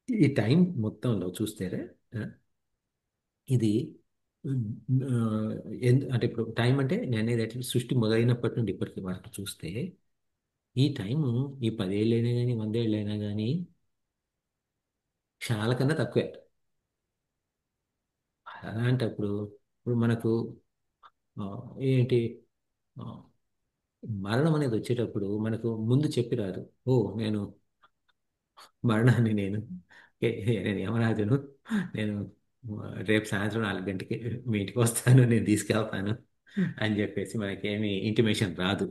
ఈ టైం మొత్తంలో చూస్తే ఆ, ఇది ఉమ్, ఆ, అంటే ఇప్పుడు టైం అంటే నేను అనేది ఎట్లా సృష్టి మొదలైనప్పటి నుండి ఇప్పటికి వరకు చూస్తే ఈ టైము ఈ 10 ఏళ్ళైనా కానీ 100 ఏళ్ళైనా కానీ క్షణాల కన్నా తక్కువే. అలాంటప్పుడు ఇప్పుడు మనకు ఆ, ఏంటి ఆ, మరణం అనేది వచ్చేటప్పుడు మనకు ముందు చెప్పి రాదు. ఓ నేను మరణాన్ని నేను యమరాజును, నేను రేపు సాయంత్రం 4 గంటలకి మీ ఇంటికి వస్తాను, నేను తీసుకెళ్తాను అని చెప్పేసి మనకేమి ఇంటిమేషన్ రాదు.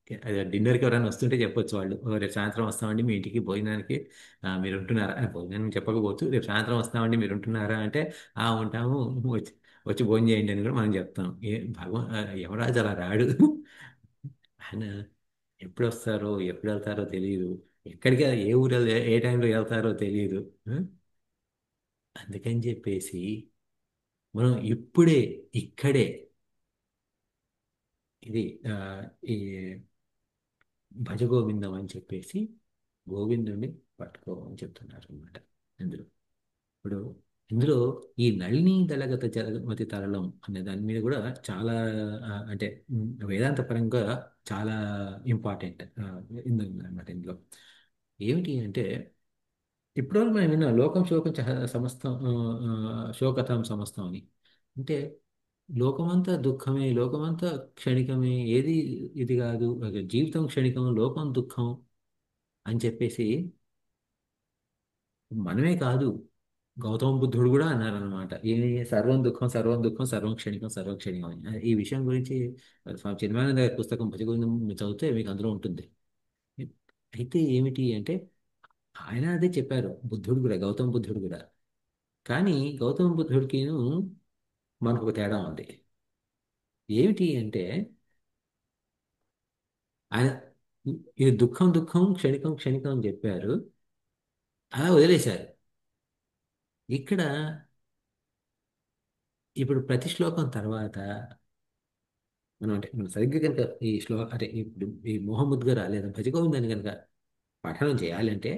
అదే డిన్నర్కి ఎవరైనా వస్తుంటే చెప్పొచ్చు వాళ్ళు, "ఓ, రేపు సాయంత్రం వస్తామండి మీ ఇంటికి భోజనానికి, మీరు ఉంటున్నారా?" భోజనం చెప్పకపోవచ్చు, రేపు సాయంత్రం వస్తామండి మీరు ఉంటున్నారా అంటే, ఉంటాము, వచ్చి వచ్చి భోజనం చేయండి అని కూడా మనం చెప్తాం. యమరాజు అలా రాడు. ఆయన ఎప్పుడు వస్తారో ఎప్పుడు వెళ్తారో తెలియదు. ఎక్కడికి ఏ ఊరు ఏ టైంలో వెళ్తారో తెలియదు. ఆ? అందుకని చెప్పేసి మనం ఇప్పుడే ఇక్కడే ఇది ఈ భజ గోవిందం అని చెప్పేసి గోవిందుడిని పట్టుకోమని చెప్తున్నారు అనమాట ఇందులో. ఇప్పుడు ఇందులో ఈ నళిని దళగత జలమతి తరళం అనే దాని మీద కూడా చాలా అంటే వేదాంత పరంగా చాలా ఇంపార్టెంట్ అనమాట ఇందులో. ఏమిటి అంటే ఇప్పుడు మనం విన్నాం లోకం శోకం సమస్తం శోకతం సమస్తం అని. అంటే లోకమంతా దుఃఖమే, లోకమంతా క్షణికమే, ఏది ఇది కాదు, జీవితం క్షణికం, లోకం దుఃఖం అని చెప్పేసి మనమే కాదు, గౌతమ బుద్ధుడు కూడా అన్నారనమాట. ఏమి సర్వం దుఃఖం సర్వం దుఃఖం సర్వం క్షణికం సర్వం క్షణికం అని. ఈ విషయం గురించి స్వామి చిన్మయానంద గారి పుస్తకం భజగోవిందం మీరు చదివితే మీకు అందులో ఉంటుంది. అయితే ఏమిటి అంటే ఆయన అదే చెప్పారు, బుద్ధుడు కూడా, గౌతమ బుద్ధుడు కూడా. కానీ గౌతమ బుద్ధుడికి మనకు ఒక తేడా ఉంది. ఏమిటి అంటే ఆయన ఇది దుఃఖం దుఃఖం క్షణికం క్షణికం అని చెప్పారు, అలా వదిలేశారు. ఇక్కడ ఇప్పుడు ప్రతి శ్లోకం తర్వాత మనం అంటే మనం సరిగ్గా కనుక ఈ అంటే ఇప్పుడు ఈ మోహముద్గర లేదా భజగోవిందాన్ని కనుక పఠనం చేయాలంటే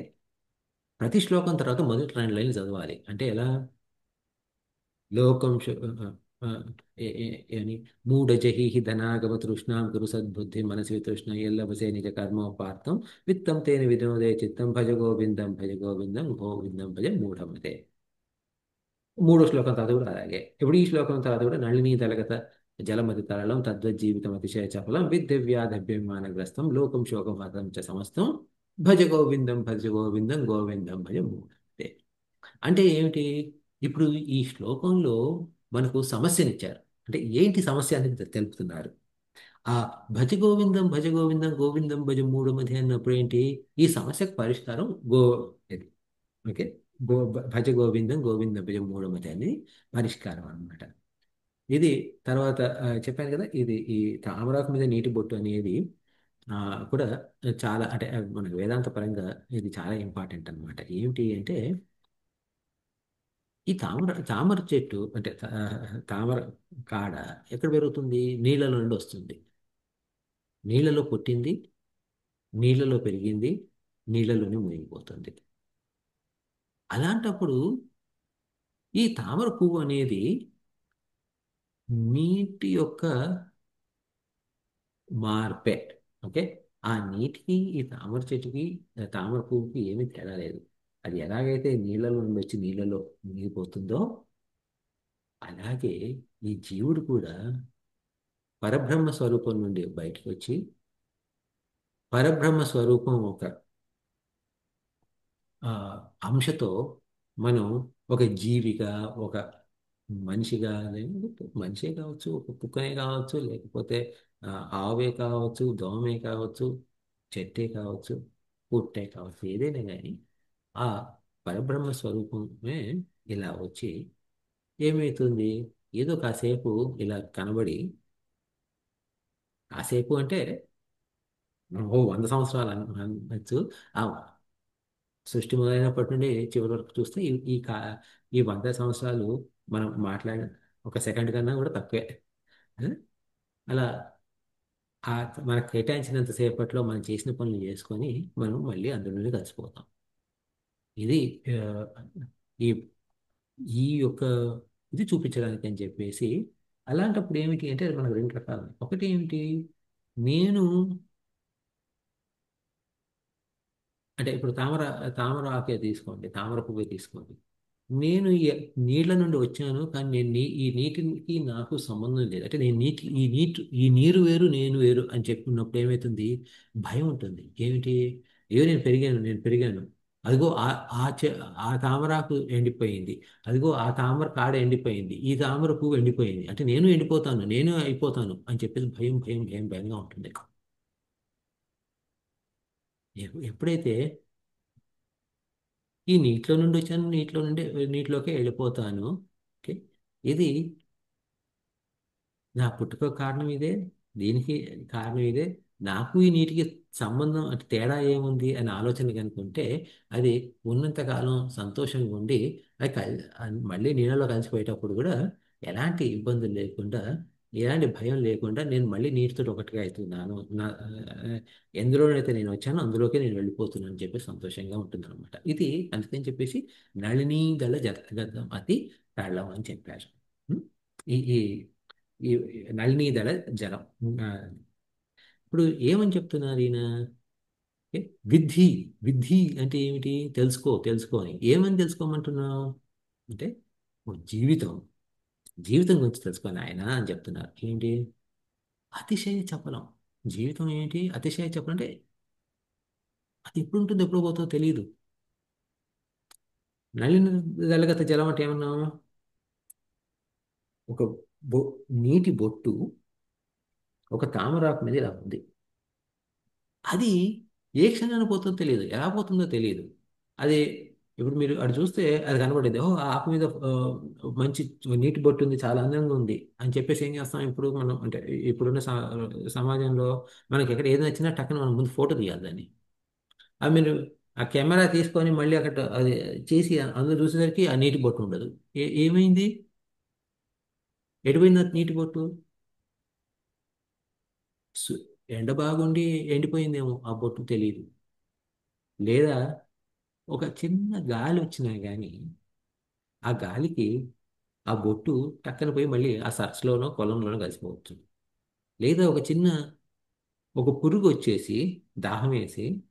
ప్రతి శ్లోకం తర్వాత మొదటి 2 లైన్లు చదవాలి. అంటే ఎలా? లోకం ఆ, అని మూఢజహి ధనాగమ తృష్ణాం గురు సద్బుద్ధి మనసి తృష్ణ ఎల్లవసే నిజ కర్మోపార్థం విత్తం తేన వినోదే చిత్తం భజ గోవిందం భజ గోవిందం గోవిందం భజ మూఢమతే. మూడో శ్లోకం తర్వాత కూడా అలాగే. ఇప్పుడు ఈ శ్లోకం తర్వాత కూడా నళినీ తలగత జలమతి తరళం తద్వజ్జీవితం అతిశయ చపలం విద్యవ్యాధభ్యమానగ్రస్తం లోకం శోకం హతం చ సమస్తం భజ గోవిందం గోవిందం భజ మూఢమతే. అంటే ఏమిటి? ఇప్పుడు ఈ శ్లోకంలో మనకు సమస్యనిచ్చారు. అంటే ఏంటి సమస్య అనేది తెలుపుతున్నారు. ఆ భజ గోవిందం గోవిందం భజ మూఢమతే అన్నప్పుడు ఏంటి? ఈ సమస్యకు పరిష్కారం ఇది. ఓకే. భజ గోవిందం గోవిందం భజ మూఢమతే అనేది పరిష్కారం అన్నమాట. ఇది తర్వాత చెప్పాను కదా, ఇది ఈ తామరాకు మీద నీటి బొట్టు అనేది ఆ, కూడా చాలా అంటే మనకు వేదాంత పరంగా ఇది చాలా ఇంపార్టెంట్ అన్నమాట. ఏమిటి అంటే ఈ తామర చెట్టు అంటే తామర కాడ ఎక్కడ పెరుగుతుంది? నీళ్ళలో నుండి వస్తుంది. నీళ్ళలో పుట్టింది, నీళ్ళలో పెరిగింది, నీళ్ళలోనే మునిగిపోతుంది. అలాంటప్పుడు ఈ తామర పువ్వు అనేది నీటి యొక్క మార్పే. ఓకే. ఆ నీటికి ఈ తామర చెట్టుకి తామర పువ్వుకి ఏమీ తేడా లేదు. అది ఎలాగైతే నీళ్ళలో నుండి వచ్చి నీళ్ళలో మునిగిపోతుందో అలాగే ఈ జీవుడు కూడా పరబ్రహ్మ స్వరూపం నుండి బయటకు వచ్చి పరబ్రహ్మ స్వరూపం ఒక ఆ, అంశతో మనం ఒక జీవిగా, ఒక మనిషిగా, మనిషే కావచ్చు, ఒక కుక్కనే కావచ్చు, లేకపోతే ఆవే కావచ్చు, దోమే కావచ్చు, చెట్టే కావచ్చు, పుట్టే కావచ్చు, ఏదైనా కానీ ఆ పరబ్రహ్మ స్వరూపమే ఇలా వచ్చి ఏమవుతుంది? ఏదో కాసేపు ఇలా కనబడి, కాసేపు అంటే ఓ 100 సంవత్సరాలు అనొచ్చు. ఆ సృష్టి మొదలైనప్పటి నుండి చివరి వరకు చూస్తే ఈ 100 సంవత్సరాలు మనం మాట్లాడిన ఒక సెకండ్ కన్నా కూడా తక్కువే. ఆ? అలా ఆ మనకు కేటాయించినంత సేపట్లో మనం చేసిన పనులు చేసుకొని మనం మళ్ళీ అందులోనే కలిసిపోతాం. ఇది ఆ, ఈ ఈ యొక్క ఇది చూపించడానికి అని చెప్పేసి. అలాంటప్పుడు ఏమిటి అంటే మనకు రెండు రకాలు. ఒకటి ఏమిటి? నేను అంటే ఇప్పుడు తామర ఆకే తీసుకోండి, తామర పువ్వే తీసుకోండి. నేను నీళ్ళ నుండి వచ్చాను, కానీ ఈ నీటికి నాకు సంబంధం లేదు. అంటే నేను ఈ నీరు వేరు నేను వేరు అని చెప్పుకున్నప్పుడు ఏమవుతుంది? భయం ఉంటుంది. ఏమిటి? ఏదో నేను పెరిగాను. అదిగో ఆ తామరాకు ఎండిపోయింది. అదిగో ఆ తామర కాడ ఎండిపోయింది. ఈ తామర పువ్వు ఎండిపోయింది. అంటే నేను ఎండిపోతాను, నేను అయిపోతాను అని చెప్పేసి భయంగా ఉంటుంది. ఎప్పుడైతే ఈ నీటిలో నుండి వచ్చాను, నీటిలోకి వెళ్ళిపోతాను. ఓకే. ఇది నా పుట్టుక కారణం ఇదే, దీనికి కారణం ఇదే, నాకు ఈ నీటికి సంబంధం అంటే తేడా ఏముంది అని ఆలోచన కనుకుంటే అది ఉన్నంతకాలం సంతోషంగా ఉండి అది మళ్ళీ నీళ్ళలో కలిసిపోయేటప్పుడు కూడా ఎలాంటి ఇబ్బందులు లేకుండా, ఎలాంటి భయం లేకుండా నేను మళ్ళీ నీటితో ఒకటిగా అవుతున్నాను. ఎందులోనైతే నేను వచ్చానో అందులోకి నేను వెళ్ళిపోతున్నాను అని చెప్పి సంతోషంగా ఉంటుంది అనమాట. ఇది అందుకని చెప్పేసి నళినీ దళ జతగతం అతి తాళం అని చెప్పారు. ఉం? ఈ ఈ ఈ నళినీదళ జలం. ఆ, ఇప్పుడు ఏమని చెప్తున్నారు ఈయన? ఏ? విద్ధి. విద్ధి అంటే ఏమిటి? తెలుసుకో అని. ఏమని తెలుసుకోమంటున్నావు అంటే ఓ జీవితం గురించి తెలుసుకొని ఆయన అని చెప్తున్నారు. ఏంటి? అతిశయ చపలం. జీవితం ఏంటి? అతిశయ చపలం అంటే అది ఎప్పుడు ఉంటుంది, ఎప్పుడు పోతుందో తెలియదు. నళిన దళగత జలం అంటే ఏమన్నాము? ఒక బొ నీటి బొట్టు ఒక తామరాకు మీద ఇలా ఉంది. అది ఏ క్షణాన్ని పోతుందో తెలియదు, ఎలా పోతుందో తెలియదు. అది ఇప్పుడు మీరు అటు చూస్తే అది కనబడేది, ఓ ఆ ఆకు మీద మంచి నీటి బొట్టు ఉంది, చాలా అందంగా ఉంది అని చెప్పేసి ఏం చేస్తాం ఇప్పుడు మనం అంటే ఇప్పుడున్న సమాజంలో మనకి ఎక్కడ ఏది నచ్చినా టక్కున మనం ముందు ఫోటో తీయాలి దాన్ని. అది మీరు ఆ కెమెరా తీసుకొని మళ్ళీ అక్కడ అది చేసి అందులో చూసేసరికి ఆ నీటి బొట్టు ఉండదు. ఏమైంది? ఎడిపోయింది ఆ నీటి బొట్టు? సు- ఎండ బాగుండి ఎండిపోయిందేమో ఆ బొట్టు, తెలియదు. లేదా ఒక చిన్న గాలి వచ్చినా కానీ ఆ గాలికి ఆ బొట్టు టక్కన పోయి మళ్ళీ ఆ సరస్సులోనో కొలంలోనో కలిసిపోవచ్చు. లేదా ఒక పురుగు వచ్చేసి దాహం వేసి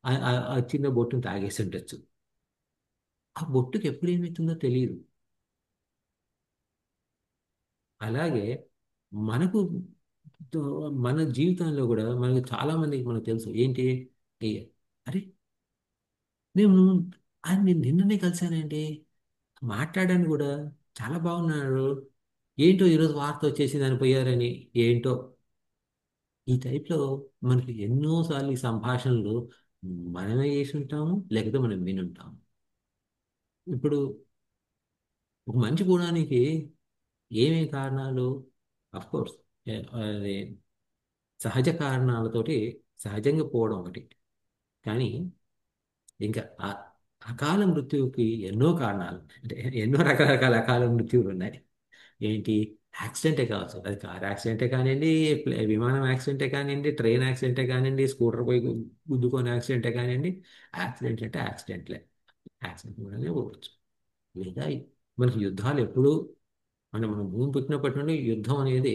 ఆ చిన్న బొట్టును తాగేసి ఉండొచ్చు. ఆ బొట్టుకి ఎప్పుడు ఏమవుతుందో తెలియదు. అలాగే మనకు మన జీవితంలో కూడా మనకు చాలా మందికి మనకు తెలుసు ఏంటి ఈ అరే నేను నేను నిన్ననే కలిశానండి, మాట్లాడాను కూడా, చాలా బాగున్నారు, ఏంటో ఈరోజు వార్త వచ్చేసి దాని పోయారని, ఏంటో ఈ టైప్లో మనకి ఎన్నోసార్లు ఈ సంభాషణలు మనమే చేసి ఉంటాము, లేకపోతే మనం వినుంటాము. ఇప్పుడు ఒక మనిషి గుణానికి ఏమేమి కారణాలు? కోర్స్ అది సహజ కారణాలతోటి సహజంగా పోవడం ఒకటి, కానీ ఇంకా అకాల మృత్యువుకి ఎన్నో కారణాలు, అంటే ఎన్నో రకరకాల అకాల మృత్యువులు ఉన్నాయి. ఏంటి? యాక్సిడెంటే కావచ్చు, అది కార్ యాక్సిడెంటే కానివ్వండి, విమానం యాక్సిడెంటే కానివ్వండి, ట్రైన్ యాక్సిడెంటే కానివ్వండి, స్కూటర్ పోయి గుద్దుకొని యాక్సిడెంటే కానివ్వండి. యాక్సిడెంట్ అంటే యాక్సిడెంట్లే, యాక్సిడెంట్ మూలంగా పోవచ్చు. లేదా మనకి యుద్ధాలు ఎప్పుడు, అంటే మనం భూమి పుట్టినప్పటి నుండి యుద్ధం అనేది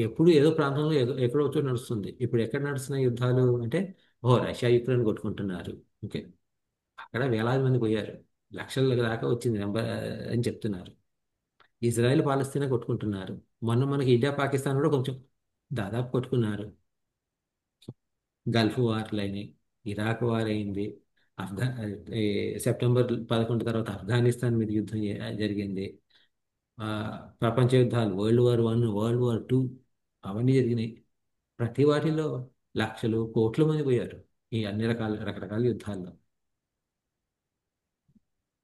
ఎప్పుడు ఏదో ప్రాంతంలో ఎక్కడో వచ్చో నడుస్తుంది. ఇప్పుడు ఎక్కడ నడుస్తున్న యుద్ధాలు అంటే, రష్యా యుక్రెయిన్ కొట్టుకుంటున్నారు, ఓకే, అక్కడ వేలాది మంది పోయారు, లక్షల దాకా వచ్చింది నెంబర్ అని చెప్తున్నారు. ఇజ్రాయెల్ పాలస్తీనా కొట్టుకుంటున్నారు. మొన్న మనకి ఇండియా పాకిస్తాన్ కూడా కొంచెం దాదాపు కొట్టుకున్నారు. గల్ఫ్ వార్లు అయినాయి, ఇరాక్ వార్ అయింది, ఆఫ్ఘా ఈ సెప్టెంబర్ 11 తర్వాత ఆఫ్ఘనిస్తాన్ మీద యుద్ధం జరిగింది. ఆ, ప్రపంచ యుద్ధాలు, వరల్డ్ వార్ 1, వరల్డ్ వార్ 2, అవన్నీ జరిగినాయి. ప్రతి వాటిలో లక్షలు కోట్ల మంది పోయారు ఈ అన్ని రకాల రకరకాల యుద్ధాల్లో.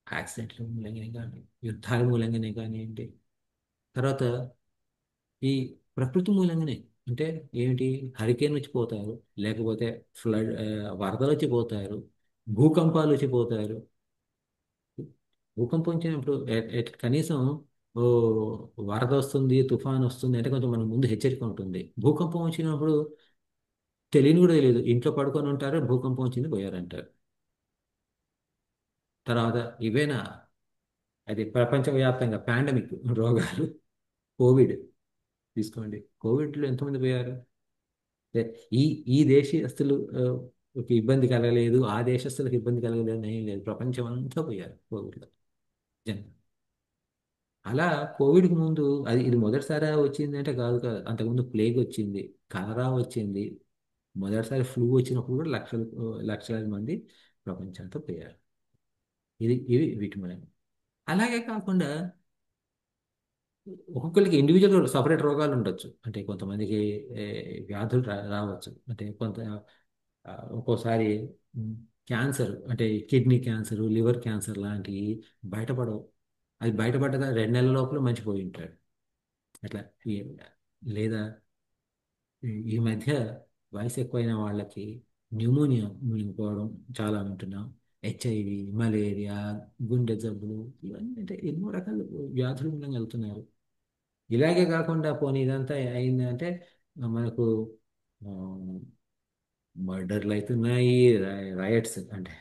యాక్సిడెంట్ల మూలంగానే కానీ, యుద్ధాల మూలంగానే కానివ్వండి, తర్వాత ఈ ప్రకృతి మూలంగానే, అంటే ఏమిటి, హరికేన్ వచ్చి పోతారు, లేకపోతే ఫ్లడ్, వరదలు వచ్చి పోతారు, భూకంపాలు వచ్చి పోతారు. భూకంపం వచ్చినప్పుడు కనీసం ఓ వరద వస్తుంది, తుఫాన్ వస్తుంది అంటే కొంచెం మన ముందు హెచ్చరిక ఉంటుంది. భూకంపం వచ్చినప్పుడు తెలియని కూడా తెలియదు, ఇంట్లో పడుకొని ఉంటారు, భూకంపం వచ్చింది పోయారంటారు. తర్వాత ఇవేనా, అది ప్రపంచవ్యాప్తంగా పాండమిక్ రోగాలు, కోవిడ్ తీసుకోండి, కోవిడ్లో ఎంతమంది పోయారు? అంటే ఈ ఈ దేశీయస్తులు ఒక ఇబ్బంది కలగలేదు, ఆ దేశస్తులకు ఇబ్బంది కలగలేదు అని ఏం లేదు, ప్రపంచం అంతా పోయారు కోవిడ్లో జనం. అలా కోవిడ్కి ముందు ఇది మొదటిసారి వచ్చింది అంటే కాదు కాదు, అంతకుముందు ప్లేగ్ వచ్చింది, కలరా వచ్చింది, మొదటిసారి ఫ్లూ వచ్చినప్పుడు కూడా లక్షలాది మంది ప్రపంచంతో పోయారు. ఇవి వీటి మూలం. అలాగే కాకుండా ఒక్కొక్కరికి ఇండివిజువల్ సపరేట్ రోగాలు ఉండొచ్చు, అంటే కొంతమందికి ఏ, వ్యాధులు రావచ్చు, అంటే ఒక్కోసారి క్యాన్సర్, అంటే కిడ్నీ క్యాన్సర్, లివర్ క్యాన్సర్ లాంటివి బయటపడవు. అది బయటపడ్డగా 2 నెలల లోపల మంచిపోయి ఉంటాడు. అట్లా ఈ- లేదా ఈ మధ్య వయసు ఎక్కువైన వాళ్ళకి న్యూమోనియా మునిగిపోవడం చాలా వింటున్నాం. హెచ్ఐవి, మలేరియా, గుండె జబ్బులు, ఇవన్నీ అంటే ఎన్నో రకాల వ్యాధులు మూలంగా వెళ్తున్నారు. ఇలాగే కాకుండా పోనీ ఇదంతా అయిందంటే మనకు మర్డర్లు అవుతున్నాయి, రయట్స్ అంటే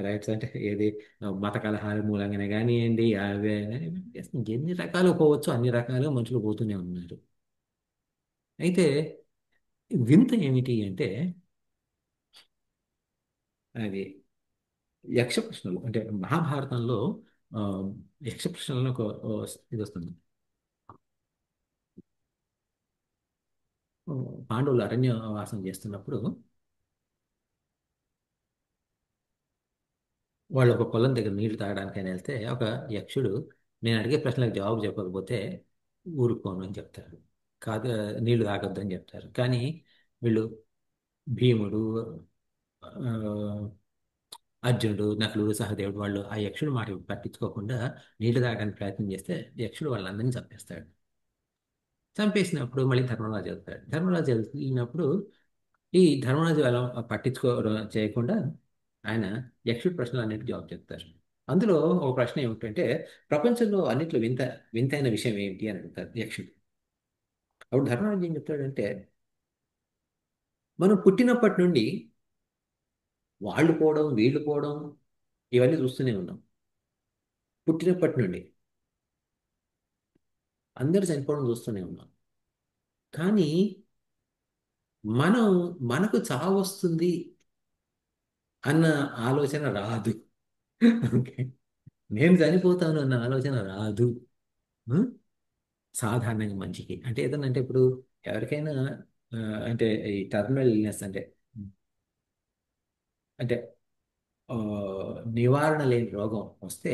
రయట్స్ అంటే ఏది, మత కలహాల మూలంగానే కానివ్వండి, అవే ఎన్ని రకాలు పోవచ్చు, అన్ని రకాలుగా మనుషులు పోతూనే ఉన్నారు. అయితే వింత ఏమిటి అంటే, అది యక్ష ప్రశ్నలు, అంటే మహాభారతంలో ఆ, యక్ష ప్రశ్నలను ఇది వస్తుంది. పాండవులు అరణ్యవాసం చేస్తున్నప్పుడు వాళ్ళు ఒక పొలం దగ్గర నీళ్లు తాగడానికని వెళ్తే ఒక యక్షుడు, నేను అడిగే ప్రశ్నలకు జవాబు చెప్పకపోతే ఊరుకోను అని చెప్తారు, కాదు నీళ్లు తాగొద్దు అని చెప్తారు. కానీ వీళ్ళు భీముడు, ఆ, అర్జునుడు, నకులుడు, సహదేవుడు వాళ్ళు ఆ యక్షుడు మాట పట్టించుకోకుండా నీళ్లు తాగడానికి ప్రయత్నం చేస్తే యక్షుడు వాళ్ళందరినీ చంపేస్తాడు. చంపేసినప్పుడు మళ్ళీ ధర్మరాజు వెళ్తాడు. ధర్మరాజు వెళ్ళినప్పుడు ఈ ధర్మరాజు అలా చేయకుండా ఆయన యక్షుడి ప్రశ్నలు అన్నిటికీ జవాబు చెప్తారు. అందులో ఒక ప్రశ్న ఏమిటంటే, ప్రపంచంలో అన్నిట్లో వింతైన విషయం ఏమిటి అని అడుగుతారు యక్షుడు. అప్పుడు ధర్మరాజు ఏం చెప్తాడంటే, మనం పుట్టినప్పటి నుండి వాళ్ళు పోవడం, వీళ్ళు పోవడం, ఇవన్నీ చూస్తూనే ఉన్నాం. పుట్టినప్పటి నుండి అందరూ చనిపోవడం చూస్తూనే ఉన్నాం. కానీ మనం మనకు చావు వస్తుంది అన్న ఆలోచన రాదు. ఓకే, నేను చనిపోతాను అన్న ఆలోచన రాదు. ఉం? సాధారణంగా మనిషికి అంటే ఏదన్నా అంటే ఇప్పుడు ఎవరికైనా ఆ, అంటే ఈ టర్మినల్ ఇల్నెస్ అంటే అంటే ఆ, నివారణ లేని రోగం వస్తే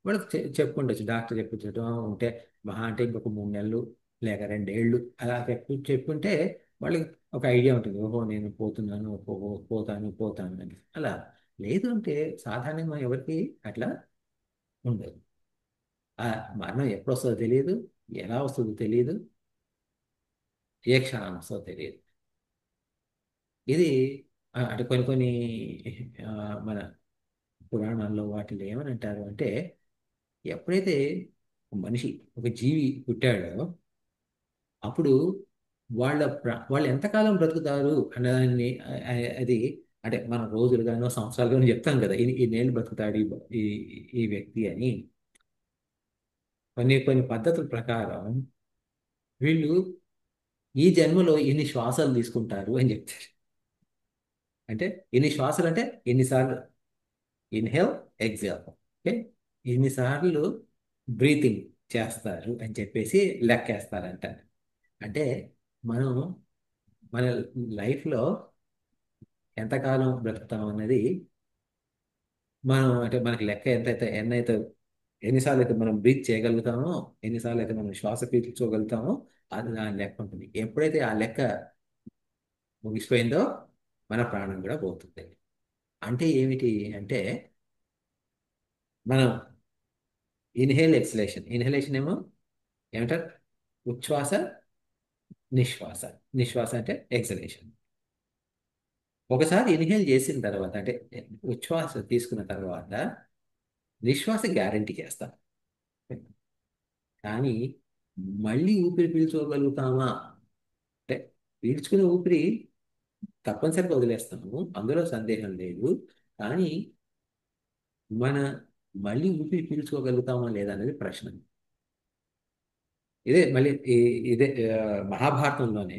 వాళ్ళకి చెప్పుకుండొచ్చు, డాక్టర్ చెప్పించడం ఉంటే మహా అంటే ఇంకొక 3 నెలలు లేక 2 ఏళ్ళు అలా చెప్పుంటే వాళ్ళకి ఒక ఐడియా ఉంటుంది, ఓహో నేను పోతున్నాను, ఓహో పోతాను పోతాను అని. అలా లేదు అంటే సాధారణంగా ఎవరికి అట్లా ఉండదు. ఆ మరణం ఎప్పుడు వస్తుందో తెలియదు, ఎలా వస్తుందో తెలియదు, ఏ క్షణం వస్తుందో తెలియదు. ఇది అంటే కొన్ని కొన్ని ఆ, మన పురాణాల్లో వాటిలో ఏమని అంటారు అంటే ఎప్పుడైతే ఒక మనిషి ఒక జీవి పుట్టాడో అప్పుడు వాళ్ళు ఎంతకాలం బ్రతుకుతారు అన్నదాన్ని అది అంటే మనం రోజులుగానో సంవత్సరాలుగానో చెప్తాం కదా, ఇన్నేళ్ళు బ్రతుకుతాడు ఈ ఈ వ్యక్తి అని. కొన్ని కొన్ని పద్ధతుల ప్రకారం వీళ్ళు ఈ జన్మలో ఇన్ని శ్వాసాలు తీసుకుంటారు అని చెప్తారు. అంటే ఇన్ని శ్వాసలు అంటే ఎన్నిసార్లు ఇన్హేల్ ఎగ్జేల్, ఓకే, ఇన్నిసార్లు బ్రీతింగ్ చేస్తారు అని చెప్పేసి లెక్కేస్తారంట. అంటే మనం మన లైఫ్లో ఎంతకాలం బ్రతుకుతాం అన్నది మనం అంటే మనకి లెక్క ఎంతైతే ఎన్నైతే ఎన్నిసార్లు అయితే మనం బ్రీత్ చేయగలుగుతామో, ఎన్నిసార్లు అయితే మనం శ్వాస పీల్చుకోగలుగుతామో అది దాని లెక్క ఉంటుంది. ఎప్పుడైతే ఆ లెక్క ముగిసిపోయిందో మన ప్రాణం కూడా పోతుంది. అంటే ఏమిటి అంటే మనం ఇన్హలేషన్ ఏమో ఏమంటారు, ఉచ్ఛ్వాస నిశ్వాస, నిశ్వాస అంటే ఎక్సలేషన్. ఒకసారి ఇన్హేల్ చేసిన తర్వాత అంటే ఉచ్ఛ్వాస తీసుకున్న తర్వాత నిశ్వాస గ్యారంటీ చేస్తాం, కానీ మళ్ళీ ఊపిరి పీల్చుకోగలుగుతామా అంటే పీల్చుకునే ఊపిరి తప్పనిసరిగా వదిలేస్తాము, అందులో సందేహం లేదు. కానీ మన మళ్ళీ ఊపిరి పీల్చుకోగలుగుతామా లేదా అనేది ప్రశ్న. ఇదే మళ్ళీ ఇదే మహాభారతంలోనే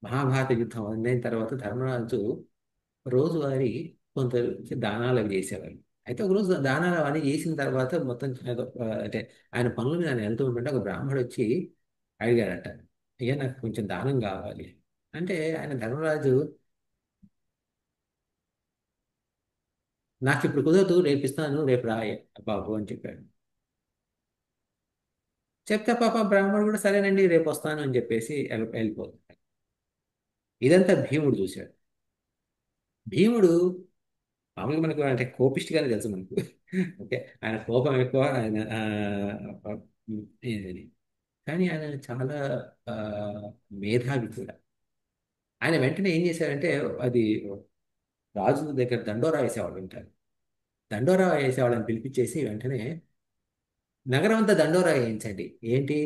మహాభారత యుద్ధం అయిన తర్వాత ధర్మరాజు రోజువారీ కొంత దానాలు అవి చేసేవారు. అయితే ఒక రోజు దానాలు అవన్నీ చేసిన తర్వాత మొత్తం అంటే ఆయన పనుల మీద ఆయన వెళ్తూ ఉంటుంటే ఒక బ్రాహ్మడు వచ్చి అడిగాడట, అయ్యా నాకు కొంచెం దానం కావాలి అంటే ఆయన ధర్మరాజు, నాకు ఇప్పుడు కుదరదు, రేపు ఇస్తాను, రేపు రాయ బాబు అని చెప్పాడు. చెప్తే పాప బ్రాహ్మణుడు కూడా సరేనండి రేపు వస్తాను అని చెప్పేసి వెళ్ళిపోతాడు. ఇదంతా భీముడు చూశాడు. భీముడు మామూలుగా మనకు అంటే కోపిష్టిగానే తెలుసు మనకు, ఓకే, ఆయన కోపం ఎక్కువ, ఆయన ఏది కానీ ఆయన చాలా ఆ, మేధావి కూడా. ఆయన వెంటనే ఏం చేశారంటే అది రాజు దగ్గర దండోరా వేసేవాళ్ళు ఉంటారు, దండోరా వేసేవాళ్ళని పిలిపించేసి వెంటనే నగరం అంతా దండోరా వేయించండి, ఏంటి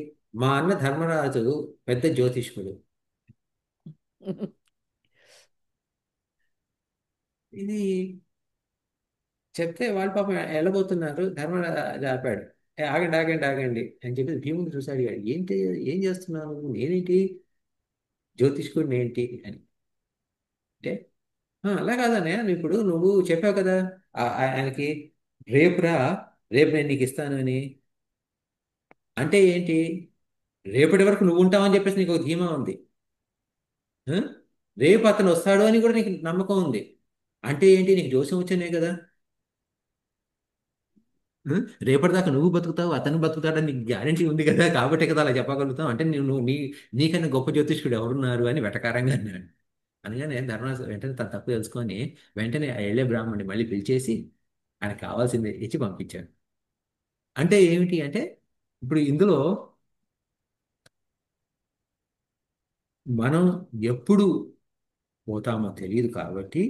మా అన్న ధర్మరాజు పెద్ద జ్యోతిష్కుడు, ఇది చెప్తే వాళ్ళు పాపం వెళ్ళబోతున్నారు. ధర్మరాజు ఆపాడు, "ఏ, ఆగండి ఆగండి ఆగండి" అని చెప్పి భీముడు చూసి అడిగాడు, ఏంటి ఏం చేస్తున్నావు, నేనేంటి జ్యోతిష్కుడిని ఏంటి అని. అంటే అలా కాదన్నయ్య, ఇప్పుడు నువ్వు చెప్పావు కదా ఆయనకి రేపు రా, రేపు నేను నీకు ఇస్తాను అని. అంటే ఏంటి, రేపటి వరకు నువ్వు ఉంటావని చెప్పేసి నీకు ఒక ధీమా ఉంది, ఆ? రేపు అతను వస్తాడు అని కూడా నీకు నమ్మకం ఉంది. అంటే ఏంటి, నీకు జోస్యం వచ్చానే కదా, ఆ? రేపటిదాకా నువ్వు బతుకుతావు అతను బతుకుతాడని నీకు గ్యారంటీ ఉంది కదా, కాబట్టే కదా అలా చెప్పగలుగుతావు. అంటే నువ్వు నీకన్నా గొప్ప జ్యోతిష్కుడు ఎవరున్నారు అని వెటకారంగా అన్నాడు. అనగానే ధర్మరాజు వెంటనే తన తప్పు తెలుసుకొని వెంటనే ఆ ఎళ్ళే బ్రాహ్మణ్ణి మళ్ళీ పిలిచేసి ఆయనకు కావాల్సింది ఇచ్చి పంపించాడు. అంటే ఏమిటి అంటే ఇప్పుడు ఇందులో మనం ఎప్పుడు పోతామో తెలియదు కాబట్టి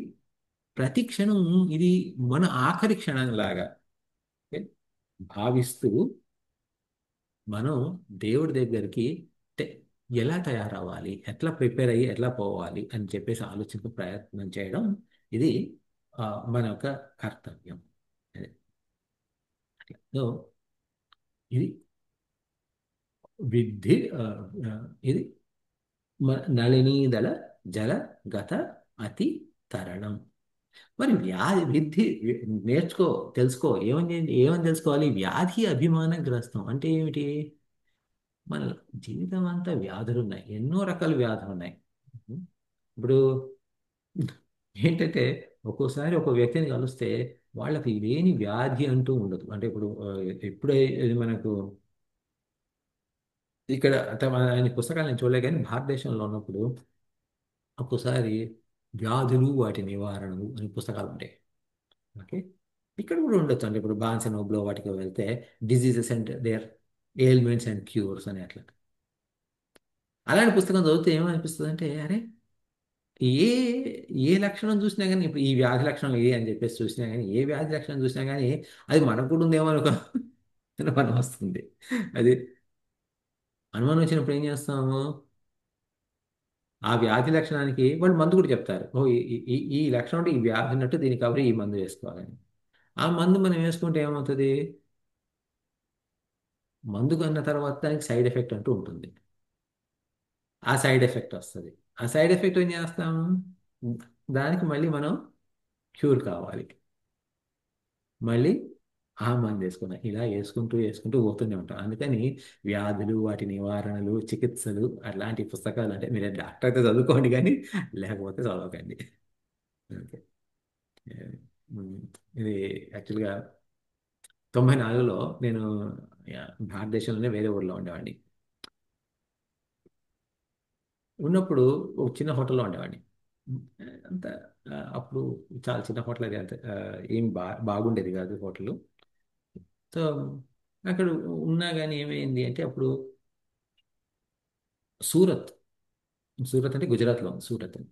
ప్రతి క్షణం ఇది మన ఆఖరి క్షణంలాగా భావిస్తూ మనం దేవుడి దగ్గరికి అంటే ఎలా తయారవ్వాలి, ఎట్లా ప్రిపేర్ అయ్యి ఎట్లా పోవాలి అని చెప్పేసి ఆలోచించే ప్రయత్నం చేయడం ఇది ఆ, మన యొక్క కర్తవ్యం. అదే. సో ఇది విద్ధి ఇది నళినీదళ జల గత అతి తరణం. మరి వ్యాధి విద్ధి నేర్చుకో, తెలుసుకో. ఏమని తెలుసుకోవాలి? వ్యాధి అభిమానగ్రస్తం అంటే ఏమిటి? మన జీవితం అంతా వ్యాధులు ఉన్నాయి, ఎన్నో రకాల వ్యాధులు ఉన్నాయి. ఇప్పుడు ఏంటంటే ఒక్కోసారి ఒక వ్యక్తిని కలిస్తే వాళ్ళకి లేని వ్యాధి అంటూ ఉండదు. అంటే ఇప్పుడు ఎప్పుడే ఇది మనకు ఇక్కడ అంటే ఆయన పుస్తకాలు నేను చూడలే, కానీ భారతదేశంలో ఉన్నప్పుడు ఒక్కోసారి వ్యాధులు వాటి నివారణలు అని పుస్తకాలు ఉంటాయి. ఓకే, ఇక్కడ కూడా ఉండొచ్చు. అంటే ఇప్పుడు బాన్స్ అండ్ నోబ్లో వాటికి వెళ్తే diseases and their ailments and cures అని అట్లా. అలాంటి పుస్తకం చదివితే ఏమనిపిస్తుంది అంటే, అరే ఏ ఏ లక్షణం చూసినా కానీ, ఇప్పుడు ఈ వ్యాధి లక్షణం ఏ అని చెప్పేసి చూసినా కానీ, ఏ వ్యాధి లక్షణం చూసినా కానీ అది మనకు కూడా ఉందేమో అనుకో అనుమానం వస్తుంది. అది అనుమానం వచ్చినప్పుడు ఏం చేస్తాము? ఆ వ్యాధి లక్షణానికి వాళ్ళు మందు కూడా చెప్తారు. ఓ ఈ లక్షణం అంటే ఈ వ్యాధి ఉన్నట్టు, దీనికి కాబట్టి ఈ మందు వేసుకోవాలని. ఆ మందు మనం వేసుకుంటే ఏమవుతుంది? మందు కన్న తర్వాత దానికి సైడ్ ఎఫెక్ట్ అంటూ ఉంటుంది. ఆ సైడ్ ఎఫెక్ట్ వస్తుంది. ఆ సైడ్ ఎఫెక్ట్ ఏం చేస్తాము? దానికి మళ్ళీ మనం క్యూర్ కావాలి. మళ్ళీ ఆ మందు వేసుకున్నాం, ఇలా వేసుకుంటూ వేసుకుంటూ పోతూనే ఉంటాం. అందుకని వ్యాధులు, వాటి నివారణలు, చికిత్సలు అట్లాంటి పుస్తకాలు అంటే మీరు డాక్టర్ అయితే చదువుకోండి, కానీ లేకపోతే చదవకండి. ఓకే. ఉమ్, ఇది యాక్చువల్గా 94లో నేను భారతదేశంలోనే వేరే ఊర్లో ఉండేవాడిని. ఉన్నప్పుడు ఒక చిన్న హోటల్లో ఉండేవాడిని. అంత అప్పుడు చాలా చిన్న హోటల్, అది అంత ఏం బాగుండేది కాదు హోటల్. సో అక్కడ ఉన్నా కానీ ఏమైంది అంటే, అప్పుడు సూరత్, సూరత్ అంటే గుజరాత్లో ఉంది సూరత్ అని.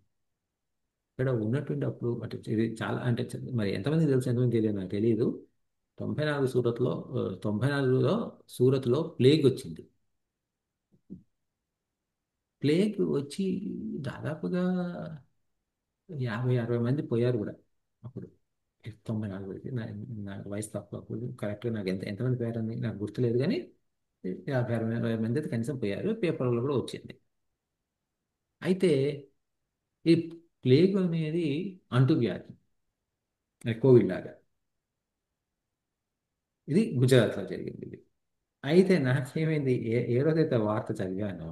ఇక్కడ ఉన్నటువంటి అప్పుడు అంటే ఇది చాలా అంటే మరి ఎంతమంది తెలుసు ఎంతమంది తెలియదు నాకు తెలియదు. 94 సూరత్లో 94లో సూరత్లో ప్లేగ్ వచ్చింది. ప్లేగ్ వచ్చి దాదాపుగా 50-60 మంది పోయారు కూడా అప్పుడు. 94 నాకు వయసు తక్కువ అప్పుడు. కరెక్ట్గా నాకు ఎంతమంది పోయారని నాకు గుర్తులేదు, కానీ 50-60 మంది అయితే కనీసం పోయారు. పేపర్లో కూడా వచ్చింది. అయితే ఈ ప్లేగ్ అనేది అంటువ్యాధి, కోవిడ్ లాగా. ఇది గుజరాత్లో జరిగింది ఇది. అయితే నాకేమైంది, ఏ రోజైతే వార్త చదివానో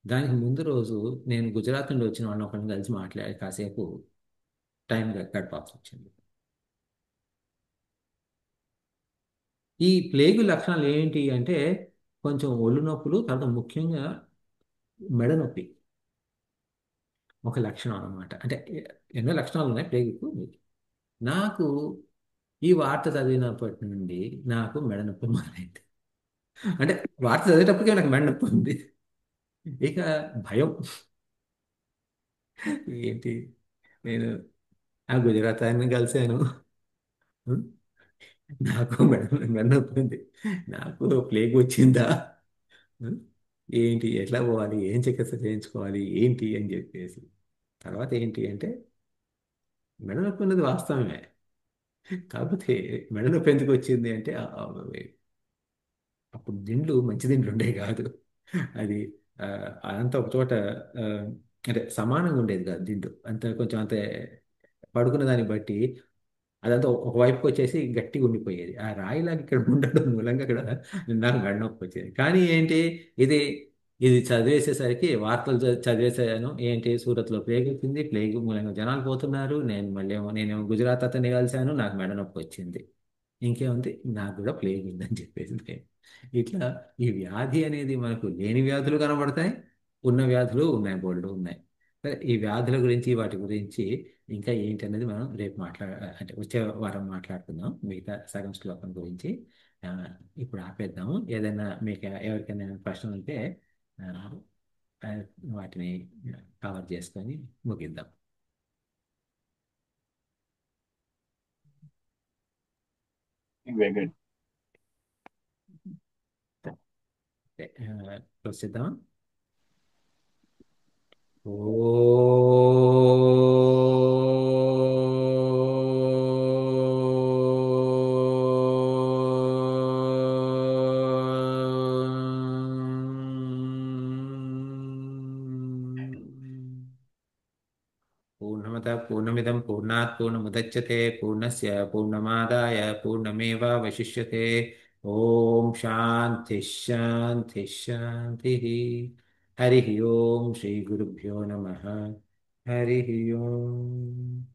దానికి ముందు రోజు నేను గుజరాత్ నుండి వచ్చిన వాళ్ళని ఒకరిని కలిసి మాట్లాడి కాసేపు టైం గడపాల్సి వచ్చింది. ఈ ప్లేగు లక్షణాలు ఏంటి అంటే, కొంచెం ఒళ్ళు నొప్పులు, తర్వాత ముఖ్యంగా మెడ నొప్పి ఒక లక్షణం అన్నమాట. అంటే ఎన్నో లక్షణాలు ఉన్నాయి ప్లేగుకు. నాకు ఈ వార్త చదివినప్పటి నుండి నాకు మెడ నొప్పి మొదలైంది. అంటే వార్త చదివేటప్పటికే నాకు మెడ నొప్పి ఉంది. ఇక భయం, ఏంటి, నేను ఆ గుజరాత్ ఆయన్ని కలిశాను. నాకు మెడ నొప్పి ఉంది, నాకు ప్లేగ్ వచ్చిందా? ఏంటి, ఎట్లా పోవాలి, ఏం చికిత్స చేయించుకోవాలి ఏంటి అని చెప్పేసి. తర్వాత ఏంటి అంటే, మెడ నొప్పి ఉన్నది వాస్తవమే, కాకపోతే మెడ నొప్పి ఎందుకు వచ్చింది అంటే అప్పుడు దిండ్లు మంచి దిండ్లు ఉండే కాదు. అది ఆ, అదంతా ఒక చోట ఆ, అంటే సమానంగా ఉండేది కాదు దిండు అంత, కొంచెం అంతే పడుకున్న దాన్ని బట్టి అదంతా ఒక వైపుకి వచ్చేసి గట్టిగా ఉండిపోయేది. ఆ రాయిలాగా ఇక్కడ ఉండడం మూలంగా అక్కడ నాకు మెడ నొప్పి వచ్చేది. కానీ ఏంటి, ఇది ఇది చదివేసేసరికి వార్తలు చదివేసాను. ఏంటి, సూరత్లో ప్లేగ్ వచ్చింది, ప్లేగ్ మూలంగా జనాలు పోతున్నారు, నేనేమో గుజరాత్ అతన్ని కలిశాను, నాకు మెడ నొప్పి వచ్చింది. ఇంకేముంది, నాకు కూడా ప్లేగ్ ఉందని చెప్పేసి ఇట్లా ఈ వ్యాధి అనేది మనకు లేని వ్యాధులు కనబడతాయి, ఉన్న వ్యాధులు ఉన్నాయి, బోల్డ్ ఉన్నాయి. సరే, ఈ వ్యాధుల గురించి వాటి గురించి ఇంకా ఏంటి అనేది మనం రేపు అంటే వచ్చే వారం మాట్లాడుకుందాం, మిగతా సగం శ్లోకం గురించి. ఆ, ఇప్పుడు ఆపేద్దాము. ఏదైనా మీకు ఎవరికైనా ప్రశ్నలు ఉంటే ఆ, ఆ, వాటిని కవర్ చేసుకొని ముగిద్దాం. Very good. క్లోజ్ చేద్దామా? ఓ పూర్ణమద పూర్ణమిదం పూర్ణాత్ పూర్ణముదచ్యతే పూర్ణస్య పూర్ణమాదాయ పూర్ణమేవావశిష్యతే. ఓం శాంతి శాంతి శాంతి. హరి ఓం శ్రీ గురుభ్యో నమః. హరి ఓం.